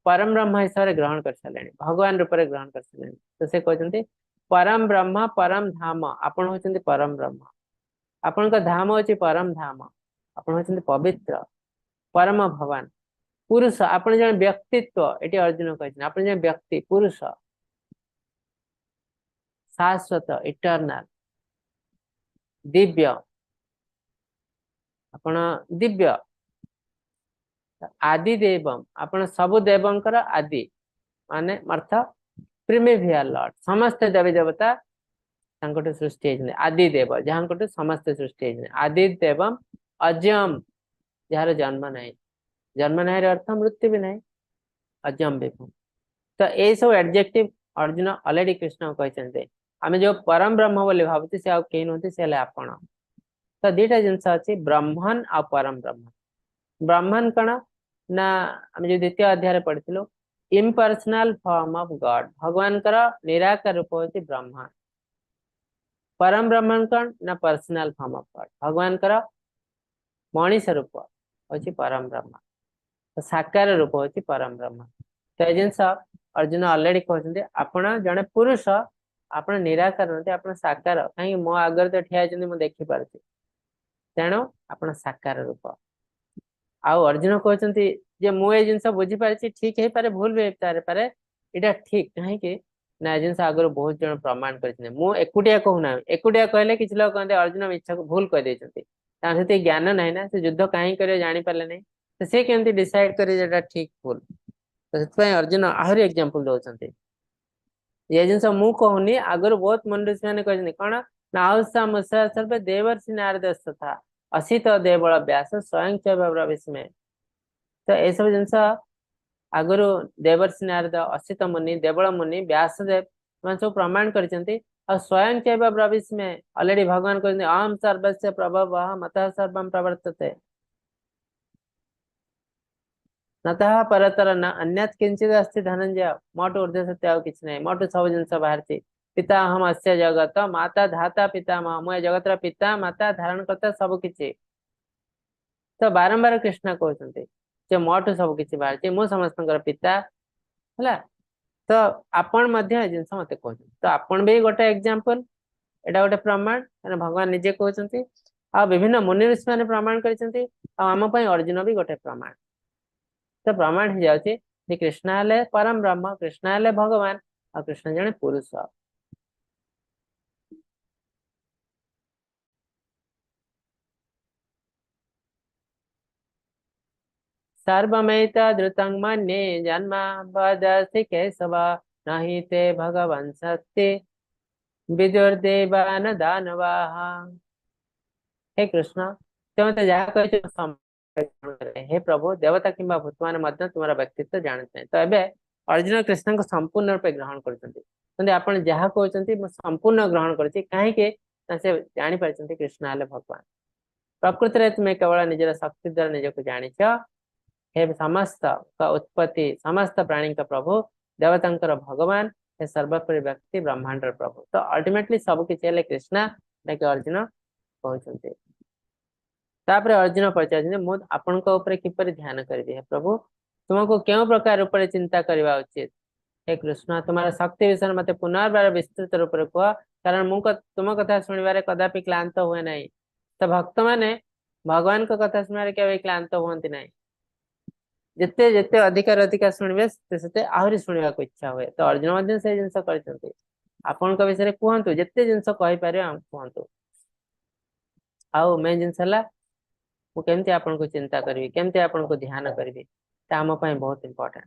परम ब्रह्म हिसाब से ग्रहण कर सारे, भगवान रूप में ग्रहण कर सारे। तो से कहते परम ब्रह्म परम धाम, आपण होचंती परम ब्रह्म, आपण का धाम होची परम धाम, आपण होचंती पवित्र परम भगवान पुरुष, आपण जन व्यक्तित्व एटी अर्जुन कहते आपण जन व्यक्ति पुरुष शाश्वत इटर्नल दिव्य, आपण दिव्य आदि देवम, आपण सब देवंकर आदि माने अर्थ प्रिमेभियर लॉर्ड, समस्त देवी देवता तांकोटे सृष्टि हेजने आदि देव, जहांकोटे समस्त सृष्टि हेजने आदि देवम अजम, जहार जन्म नहीं, जन्म नहीं अर्थ मृत्यु भी नहीं, अजम विभुम। तो ये सब एडजेक्टिव अर्जुन ऑलरेडी कृष्ण कहते आम जो परम ब्रह्म बोली भावुचे से कहीं नुहति से आपण। तो दीटा जिनस अच्छी ब्रह्मन आ परम ब्रह्म। ब्रह्मन कण ना आम जो द्वितीय अध्याय पढ़िलु इम्पर्सनल फॉर्म ऑफ गॉड, भगवान निराकार रूप होची ब्रह्म। परम ब्रह्मन कण ना पर्सनल फॉर्म ऑफ गॉड, भगवान मनीष रूप होची परम ब्रह्म, तो साकार रूप होची परम ब्रह्म। तो जिनस अर्जुन ऑलरेडी कहते आपण जड़े पुरुष, आपण निराकार नते, आपण साकार, कहीं मो आगर तो ठिया मु देखी पारछि, तेणु आपण साकार रूप। आउ अर्जुन कहते जे मु ए जिनस बुझी पारछि, ठीक है पारे भूल भी पारे, इटा ठीक कहीं कि ना जिनस आगर बहुत जन प्रमाण करछने, मु एकुटिया कहूना, एकुटिया कहले किछ लोग कहते अर्जुन इच्छा को भूल कह देछन्ति, तांसे ज्ञान नहीं ना, से युद्ध कहीं करे जानि पाले नहीं, तो से केमति डिसाइड करे जेटा ठीक भूल। तो से अर्जुन आहरी एग्जांपल दउछन्ति, ये जिनस मु कहूनी आगर बहुत मनुष्य माने कहछन्ति कोन ना आउसा मुसा सर्व देवर्षि नारद तथा असित देवल व्यास स्वयं च ब्रविस्मे। तो ए सब जिनस आगर देवर्षि नारद असित मुनि देवल मुनि व्यासदेव मान सब प्रमाण करछन्ति, और स्वयं च ब्रविस्मे ऑलरेडी भगवान कहछन्ति अहम सर्वस्य प्रभवः मतः सर्वं प्रवर्तते नतः परतर न अन्यत् किंचित अस्ति धनंजय। मोटू ऊर्ध्व सत्य आउ किछ नहीं, मोटू सब जिनस बाहरती पिता हम अस्य जगत माता धाता पिता मु जगत पिता माता धारण करता सब किछि। तो बारंबार कृष्ण कहते जे मोटू सब किछि बाहरती, मु समस्तंकर पिता हला। तो आपण मध्य जिनस मते कहते, तो आपण भी गोटे एग्जांपल, एटा गोटे प्रमाण, भगवान निजे कहते, आ विभिन्न मुनि ऋषि माने प्रमाण करछन्ति, आ हम पई अर्जुन भी गोटे प्रमाण। तो प्रमाण हो जाउछि जे कृष्ण हेले परम ब्रह्म, कृष्ण हेले भगवान, और कृष्ण जने पुरुष। सर्वमेतद्रुतं मन्ये जन्म वदसि केशव, नहि ते भगवन् सत्ते विदुर्देवान दानवाः। हे कृष्ण तुम जहाँ कह, हे प्रभु देवता किंबा भूतमान मध्य तुम्हारा व्यक्तित्व जानते हैं। तो एबे अर्जुन कृष्ण को संपूर्ण रूप ग्रहण करते, आपण जहाँ कहते संपूर्ण ग्रहण करछि, कहीं से जानी पारछन्ति कृष्ण हेले भगवान। प्रकृति रे तुम केवल निजर शक्ति द्वारा निजको जानिछ, हे समस्त का उत्पत्ति समस्त प्राणी का प्रभु देवतांकर भगवान, हे सर्वोपरि व्यक्ति ब्रह्मांडर प्रभु। तो अल्टीमेटली सब किछि हेले कृष्ण, लेकिन अर्जुन कहते। तापर अर्जुन पचार मु आपण किपर ध्यान करी, हे प्रभु तुमको क्यों प्रकार रूप चिंता करवा उचित। हे कृष्ण तुम्हारा शक्ति विषय मत पुनर्बार विस्तृत रूप में कह, कारण मु तुम कथा शुणवे कदापि क्लांत हुए नहीं। तो भक्त मैंने भगवान को कथा शुणवे केवल क्लांत हुए ना, जिते जिते अधिकार अधिकार शुणवे से आहरी शुणा को इच्छा हुए। तो अर्जुन से जिनस कर आपण विषय कहतु, जिते जिनस कही पारे कहतु। आउ मैं जिनस केमती आपन को चिंता करी, केमती आपन को ध्यान करी, आम बहुत इम्पोर्टेंट।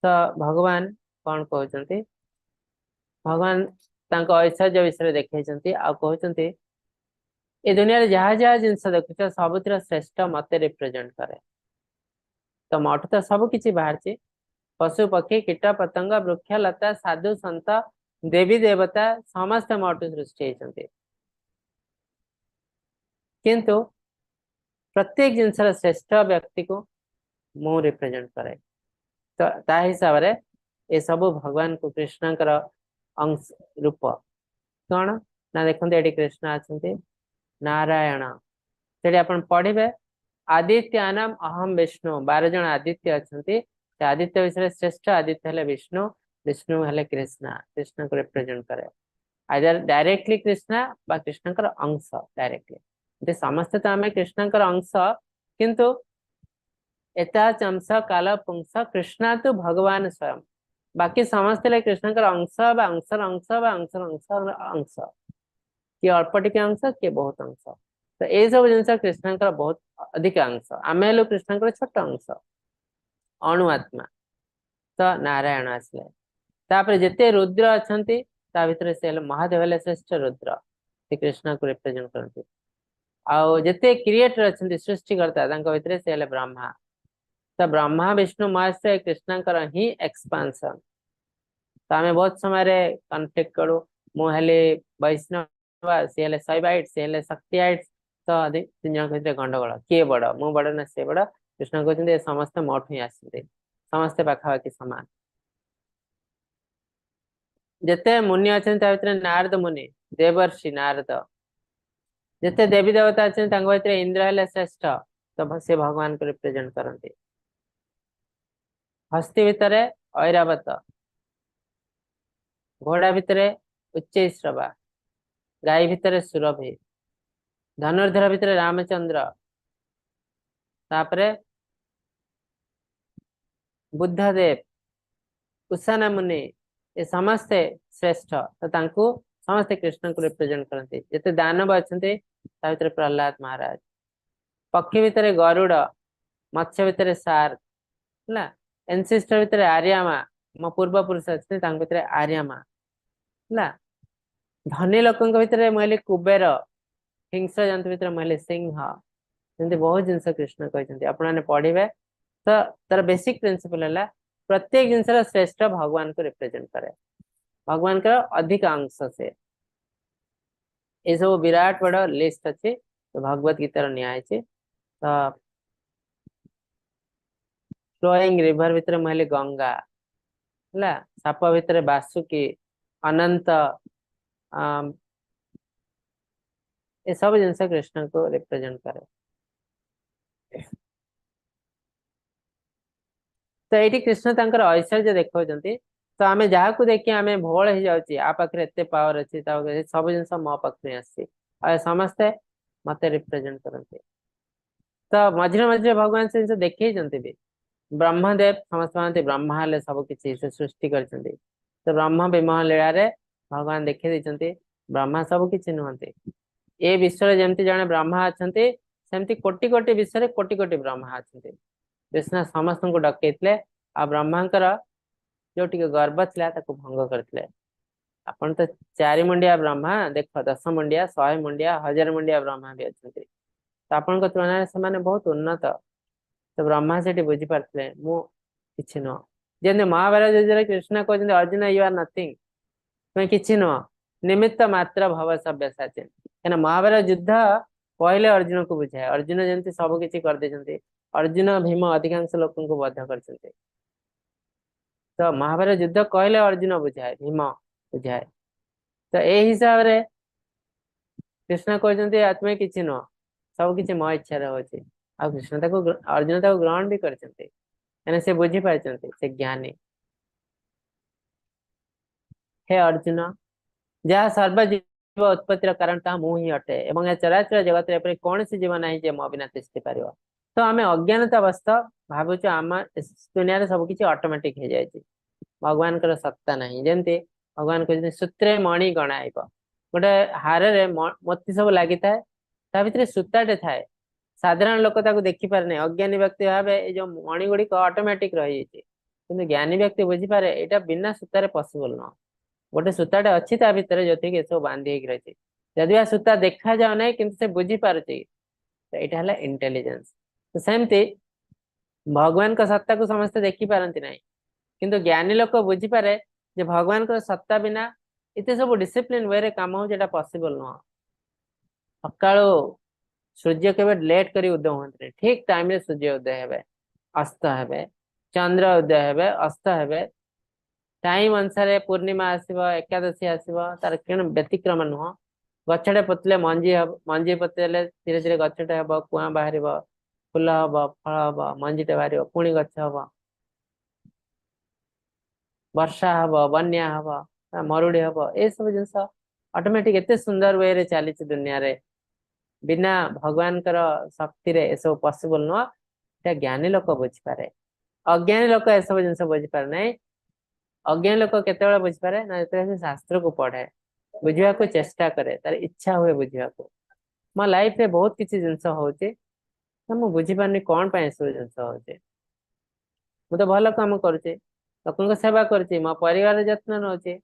तो भगवान कौन कहते, भगवान ऐश्वर्य विषय देखते आ कहते ए दुनिया जहाँ जहाँ जिनस देखुच सबुतिर श्रेष्ठ मत रिप्रेजेंट करे। तो मठ तो सब किछि बाहर, पशु पक्षी कीट पतंग वृक्ष लता साधु संत देवी देवता समस्त मठ सृष्टि होती, किंतु प्रत्येक जिनस श्रेष्ठ व्यक्ति को मु रिप्रेजेंट करे। तो ता हिसाब रे ये सब भगवान को कृष्ण अंश रूप कौन ना देखते ये कृष्ण अच्छा नारायण सेठी आपण पढ़िबे आदित्यानाम अहम विष्णु 12 जन आदित्य अछंती से आदित्य विषय श्रेष्ठ आदित्य हेले विष्णु विष्णु हेले कृष्णा कृष्ण को रिप्रेजेंट करे आइदर डायरेक्टली कृष्णा बा कृष्ण कर अंश डायरेक्टली जे समस्त तो आमे कृष्ण कर अंश किंतु एता अंश काल पुंस कृष्णा तो भगवान स्वयं बाकी समस्त ले कृष्ण कर अंश बा अंशर अंश बा अंशर अंश अंश कि अल्प टिके अंश कि बहुत अंश तो ये सब जिनस कृष्ण बहुत अधिक अंश आम हेलु कृष्ण छोट अंश अणुआत्मा तो नारायण आसले तापर जिते रुद्र अच्छा ता भितर से महादेव हेले श्रेष्ठ रुद्र से कृष्ण को रिप्रेजेंट करते आउ जिते क्रिएटर अच्छा सृष्टिकर्ता भितर से हेले ब्रह्मा तो ब्रह्मा विष्णु महेश कृष्ण ही एक्सपांशन तो आम बहुत समय कन्फ्लिक्ट करूँ मुझे वैष्णव सी हेले शैवाइट सी हेले शक्तियाइट तो तीन जन भर गंडगोल किए बड़ मु बड़ ना सी बड़ कृष्ण कहते समस्ते मोठ ही आसते समस्ते पाखापाखि सामान जिते मुनि अच्छा नारद मुनि देवर्षि नारद जिते देवी देवता अच्छा इंद्र हेले श्रेष्ठ तो से भगवान को रिप्रेजेंट करते हस्ती भितर ऐरावत घोड़ा भितर उच्चैश्रवा गाय भितर सुरभि धनुर्धर भितर रामचंद्र तापरे बुद्धदेव कुशाना मुनि ये समस्ते श्रेष्ठ तो तांको समस्ते कृष्ण को रिप्रेजेंट करते जिते दानव अच्छा भितर प्रहलाद महाराज पक्षी भितर गरुड़ मत्स्य भितर सार्क है एनसिस्टर भितर आर्यमा मो पूर्व पुरुष अच्छे भितर आर्यमा है धनी लोक भितर मुझे कुबेर हिंस्र जंतु भितर मुझे सिंह जमी बहुत जिन कृष्ण कहते आपने पढ़े तो तार बेसिक प्रिंसिपल है प्रत्येक जिन श्रेष्ठ भगवान को रिप्रेजेंट करे भगवान का अधिक अंश से ये सब विराट बड़ लिस्ट अच्छे तो भगवत गीतार न्याय तो फ्लोइंग रिवर भितर मुझे गंगा है साप भितर बासुकी अनंत ये सब जिन कृष्ण को रिप्रेजेंट करे तो ये कृष्ण तांकर ऐश्वर्य देखा तो आम जहाँ को देखिए आम भोल हो जाऊँ आ पाखे एत पावर अच्छी सब जिन मो पाखे आसी समस्ते मत रिप्रेजेंट करते तो मझे मझे भगवान से जिन देखी भी ब्रह्मदेव समस्त मानते ब्रह्मा हेले सबकि से सृष्टि कर तो ब्रह्म विमोह लीला भगवान देखी देते ब्रह्मा सबकि नुहति ये विश्व जमती जड़े ब्रह्मा अच्छा सेमती कोटि कोटि विश्व कोटि कोटि ब्रह्मा अच्छा कृष्ण समस्त को डकईले आ ब्रह्मांकर जो टी गर्भ था भंग करते आपन तो 4 मुंडिया ब्रह्मा देख 10 मुंडिया 100 मुंडिया 1000 मुंडिया ब्रह्मा भी अच्छा तो आपण तुलना से बहुत उन्नत तो ब्रह्मा से बुझी पारे मुझे नुह जमी महाभारत कृष्ण कहते अर्जुन यू आर नथिंग तुम्हें कि नुह निमित्त मात्र भव सभ्य साचे क्या महाभारत युद्ध कहले अर्जुन को बुझाए अर्जुन जमी सबकि करदे अर्जुन भीम अधिकांश लोक को बध कर तो महाभारत युद्ध कहले अर्जुन बुझाए भीम बुझाए तो ये हिसाब से कृष्ण कहते तुम्हें कि नुह सबकि मो इच्छा होची आ कृष्ण अर्जुन ग्रहण भी करते से बुझी पार्टी से ज्ञानी हे अर्जुन जहाँ सर्वजीव उत्पत्तिर कारण ता मु ही अटे एवं चराचर जगत एपरी कौन सी जीव ना जे मो बिना तिष्ठि पार तो आम अज्ञानतावस्थ भावुच आम दुनिया सबकि ऑटोमेटिक हो जाए भगवान का सत्ता नहीं जमती भगवान कहते सूत्रे मणि गणाइब गोटे हार मोती सब लगी था भीतर सूताटे थाए साधारण लोक देखी पारे नहीं अज्ञानी व्यक्ति भाव जो मणि गुड़िक ऑटोमेटिक रही कि ज्ञानी व्यक्ति बुझीपारे यहाँ बिना सूतार पॉसिबल नुह गोटे सूताटे अच्छी ता भीतर जो कि सब बांधी रही जदि सूता देखा जाओ ना कि से बुझी पारे तो यहाँ है इंटेलिजेंस तो सेमती भगवान का सत्ता को समस्ते देखी पारती ना किंतु ज्ञानी लोक बुझीपारे भगवान का सत्ता बिना इतने सब डिसिप्लिन वे काम हो पॉसिबल नुह सका सूर्य के लेट कर उदय हमें ठीक टाइम रे सूर्य उदय हे अस्त हे चंद्र उदय हे अस्त हे टाइम अनुसार पूर्णिमा आसव एकादशी आसव तार किरण व्यतिक्रम नुह गछटे पोतले मंजी हम मंजी पोतेले धीरे धीरे गछटे हम कुआ बाहर फूल हम फल हम मंजीटे बाहर पुणी गछ हम वर्षा हम बन्या हम मरुड़ी हम ये सब जिन ऑटोमेटिक एते सुंदर वे रे चली दुनिया रे बिना भगवान शक्ति रे ये सब पॉसिबल नुह ज्ञानी लोक बुझीपारे अज्ञानी लोक ए सब जिन बुझीपारे ना अज्ञानी लोक केते बुझीपारे ना जो शास्त्र को पढ़े बुझा को चेष्टा करे तार इच्छा हुए बुझा को मो लाइफ रे बहुत किसी जिनस होचे मुझे बुझी पारनी कौन पाए सब जिनस होचे मु तो भल काम करुचे लोक सेवा करुचे मो परिवार जत्न नौचे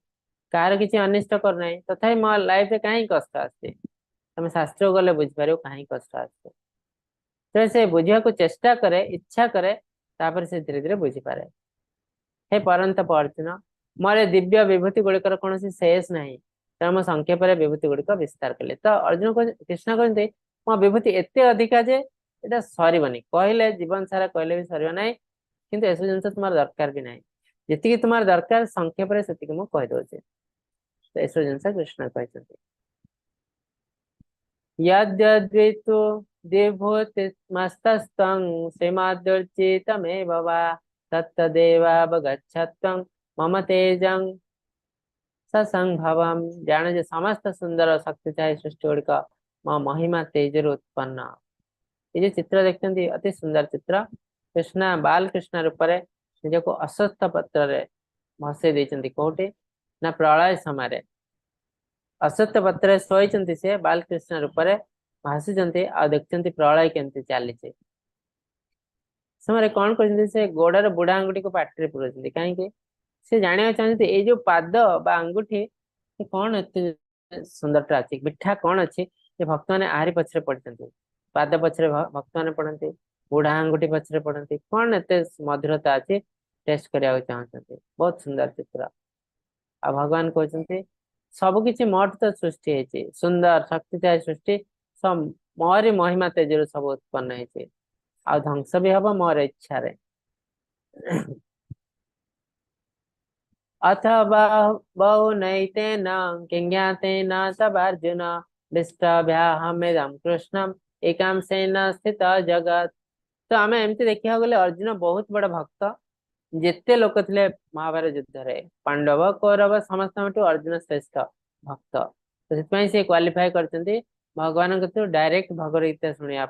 कार किसी अनिष्ट करना तथा मो लाइफ रे कहीं कष्ट आसे तुम शास्त्र गले बुझीपार कहीं कष्ट आसे तो से बुझा को चेष्टा करे इच्छा करे तापर से धीरे धीरे बुझीपारे हे परंतप अर्जुन मोर दिव्य विभूति गुड़िकर कौन शेष नहीं तेणु मो संक्षेप विभूति गुड़िक विस्तार कले तो अर्जुन कृष्ण कहते मो विभूति एते अधिका जे एटा सरबनी कहले जीवन सारा कहले भी सरब ना किंतु एसब जिन तुम दरकार भी ना जी तुम दरकार संक्षेप से मुझे कहीदे तो एसब जिन कृष्ण कहते यद्यद्वितु दिभूतिमस्तस्तं श्रीमद्दुर्जितमेव वा तत्तदेवावगच्छत्वं मम तेजं ससंभवम जान जे समस्त सुंदर शक्तिशाली सृष्टि गुड़िक मो महिमा तेजर उत्पन्न ये जो चित्र देखते अति सुंदर चित्र कृष्ण बालकृष्ण रूप से निजक अश्वत्थ पत्र भसई देते कौटे ना प्रलय समय अश्वत्थ पत्र शोई से बालकृष्ण रूप से भाषुंट आ देखते प्रलय केमती चली समय कौन कर गोड़र बुढ़ा आंगुठी को पाटे पुराते कहीं से जाना चाहते ये जो पाद बा आंगुठी कौन एत सुंदरता अच्छी मिठा कौन अच्छी भक्त मैंने आहरी पछरे पढ़ते पाद पछरे भक्त मैंने पढ़ते बुढ़ा आंगुठी पछरे पढ़ते कौन एत मधुरता अच्छी टेस्ट करने चाहते बहुत सुंदर चित्र आ भगवान कहते सबकि मोट तो सृष्टि है सुंदर शक्तिशाली सृष्टि सब मोरी महिमा तेजर सब उत्पन्न है आ ध्वंस भी हम मोर इच्छा अथ बहु नैतेन किज्ञातेन तब अर्जुन दृष्टभ्याहमेदं कृष्णम एकांशेन स्थित जगत तो आम एमती देखा गले अर्जुन बहुत बड़ा भक्त जिते लोक थे महाभारत युद्ध रे पांडव कौरव समस्त अर्जुन श्रेष्ठ भक्त तो से क्वालिफाई करते भगवान डायरेक्ट भगवत शुणा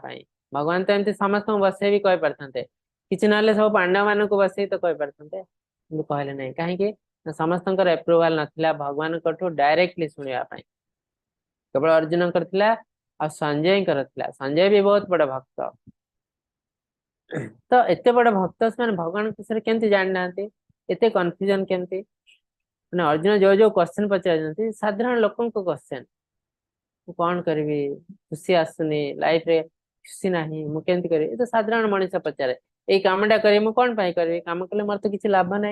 भगवान तो एमती समस्त बसई भी कही पारते कि ना सब पांडव मान को बसई तो कही पारते कहले ना कहीं समस्त एप्रुवाल नाला भगवान डायरेक्टली शुणा केवल अर्जुन कर संजय संजय भी बहुत बड़ा भक्त तो एत बड़ा भक्त से भगवान विषय केमती जानी ना एत कन्फ्यूजन केमती मैंने अर्जुन जो जो क्वेश्चन पचार साधारण लोक क्वेश्चन कौन करी खुशी आसुनी लाइफ रे खुशी ना मुझे करी तो साधारण मनीष पचारे ये कामटा करी कौन करी कम कले मोर तो किसी लाभ ना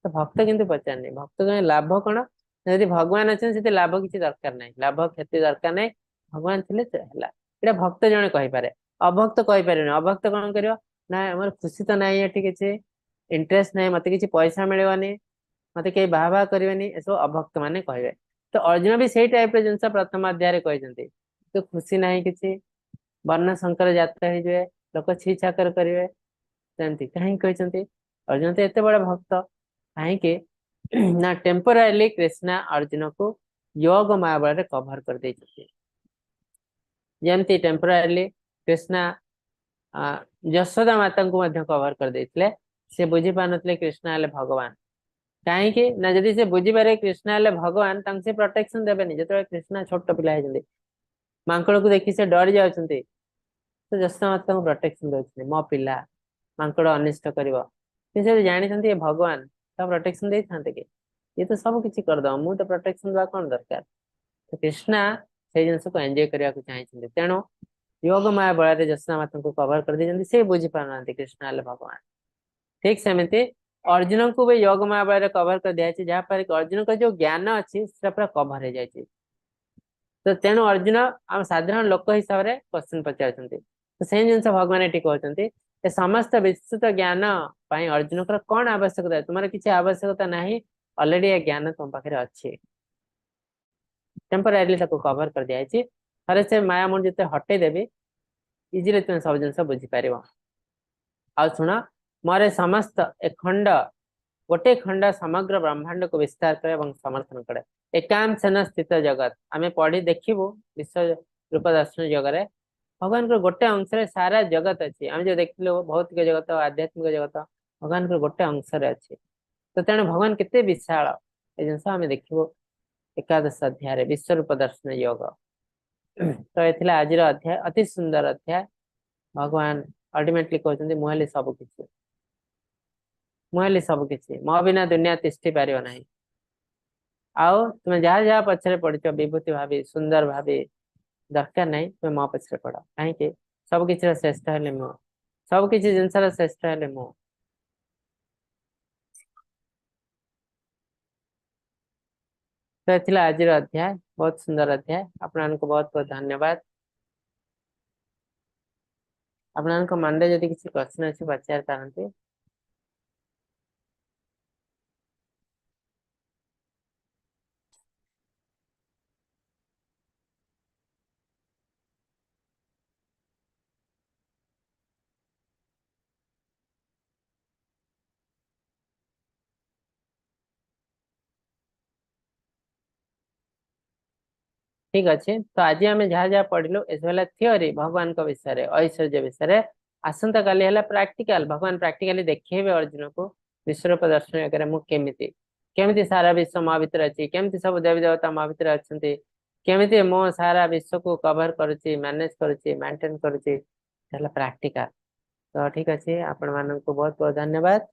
तो भक्त किंतु पचारनी भक्त कहीं लाभ कौन यदि भगवान अच्छे लाभ किसी दरकार ना लाभ क्षति दरकार ना भगवान थे भक्त जड़े कहीपे अभक्त कहीपर अभक्त कौन कर ना मोर खुशी तो ना ये किसी इंटरेस्ट ना मत कि पैसा मिलवानी मत कहीं बाहा बाहा करें सब अभक्त मैंने कहे तो अर्जुन भी से टाइप जिन प्रथम अध्याय कहते तो खुशी ना कि वर्ण शंकर जात्रा हो लोक छी छाकर करेंगे कहीं कहते अर्जुन तो एत बड़ा भक्त कहीं ना टेम्पोरारी कृष्णा अर्जुन को योग माया बल कभर कर जमती टेम्पोरारी कृष्णा यशोदा माता को कभर कर देते से बुझी पार नी कृष्ण हेल्ले भगवान कहीं ना जदि से बुझीपारे कृष्ण हेल्ले भगवान से प्रोटेक्शन देवेनि जो कृष्णा छोट पिला मांकड़ को देखी से डरी जाती तो यशोदा माता को प्रोटेक्शन दे मो पिला मांकड़ अनिष्ट कर जानते भगवान तो प्रोटेक्शन दे था कि ये तो सब किसी करदे मुझे तो प्रोटेक्शन देवा कौन दरकार तो कृष्णा से जिन को एंजॉय करने को चाहिए तेणु योग माया बल यशोदा माता को कवर कर दी से बुझी पार ना कृष्ण हेल्ले भगवान ठीक सेमती अर्जुन को भी योग माया बल कवर कर दिया जहाँपर अर्जुन का जो ज्ञान अच्छी पूरा कभर हो जाए तो तेणु अर्जुन आम साधारण लोक हिसाब से क्वेश्चन पचार तो से जिन भगवान ये कहते समस्त विस्तृत ज्ञान अर्जुन कौन आवश्यकता है तुम्हारे किसी आवश्यकता ना ऑलरेडी ये ज्ञान तुम पाखे अच्छे टेम्परेरी कवर कर दिया थरे से माया मन जिते हटे देवी इजिली तुम सब जिन बुझी पार आ शुण मोर समस्त एक खंड गोटे खंड समग्र ब्रह्मांड को विस्तार करे और समर्थन करे एकांशन स्थित जगत आम पढ़ी देखू विश्व रूप दर्शन जगह भगवान को गोटे अंश सारा जगत अच्छी आम जो देखिलु भौतिक जगत आध्यात्मिक जगत भगवान को गोटे अंश अच्छी तो तेणु भगवान केते विशाल ये जिनस आम देखू एकादश अध्याय विश्व रूप दर्शन योग तो ये आज अध्याय अति सुंदर अध्याय भगवान अल्टिमेटली कहते मुहली सबकि मो बिना दुनिया तिष्ठि पार ना आउ तुम जहाँ जहाँ पछरे पढ़ विभूति भाभी सुंदर भाभी दरकार नहीं तुम मो पछरे पढ़ कहीं सबकि श्रेष्ठ है मु सबकि जिनस श्रेष्ठ है मु तो ये आज अध्याय बहुत सुंदर अध्याय आपण बहुत बहुत धन्यवाद आपण मन में जब किसी क्वेश्चन अच्छी पचार पारती ठीक अच्छे तो आज आम जहाँ जहाँ पढ़लु ये थियोरी भगवान का विषय ऐश्वर्य विषय आसंता काली है प्रैक्टिकल भगवान प्रैक्टिकली देखेबे अर्जुन को विश्व प्रदर्शन अगर मुझे केमिति सारा विश्व मो भीतर अच्छी केमिति सब देवी देवता मो भीतर अच्छा केमिति मो सारा विश्व को कवर करुच्ची मैनेज करुच्ची मेंटेन करुच्ची प्रैक्टिकल तो ठीक अच्छे आपण मान को बहुत बहुत धन्यवाद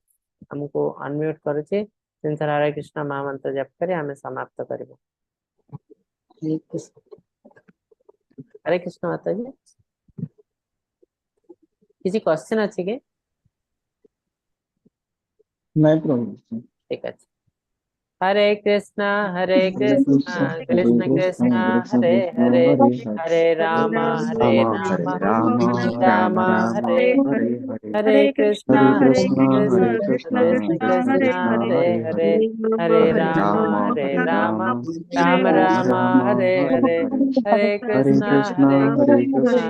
हमको अनम्यूट करुच्ची हरे कृष्ण महामंत्र जप कर आम समाप्त करूँ हरे कृष्ण माता जी किसी क्वेश्चन अच्छी के नहीं प्रभु ठीक है हरे कृष्णा कृष्ण कृष्ण हरे हरे हरे राम हरे राम राम राम हरे हरे कृष्णा कृष्ण कृष्ण हरे हरे हरे राम राम राम हरे हरे हरे कृष्णा कृष्ण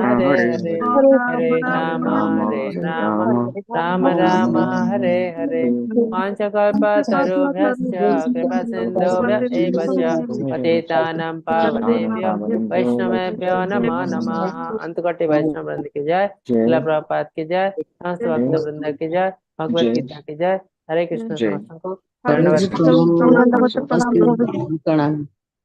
हरे हरे हरे राम राम राम हरे हरे पांचकल्पतरुभ्यश्च कृपा सिन्धुभ्य एव च पतितानां पावनेभ्यो वैष्णवेभ्यो नमो नमः अंतकोटि वैष्णव वृंद की जय शिला प्रभुपाद की जय समस्त भक्त वृंद की जय भगवत गीता की जय हरे कृष्ण समस्त को हरे दंडवत कृष्ण प्रणाम प्रणाम।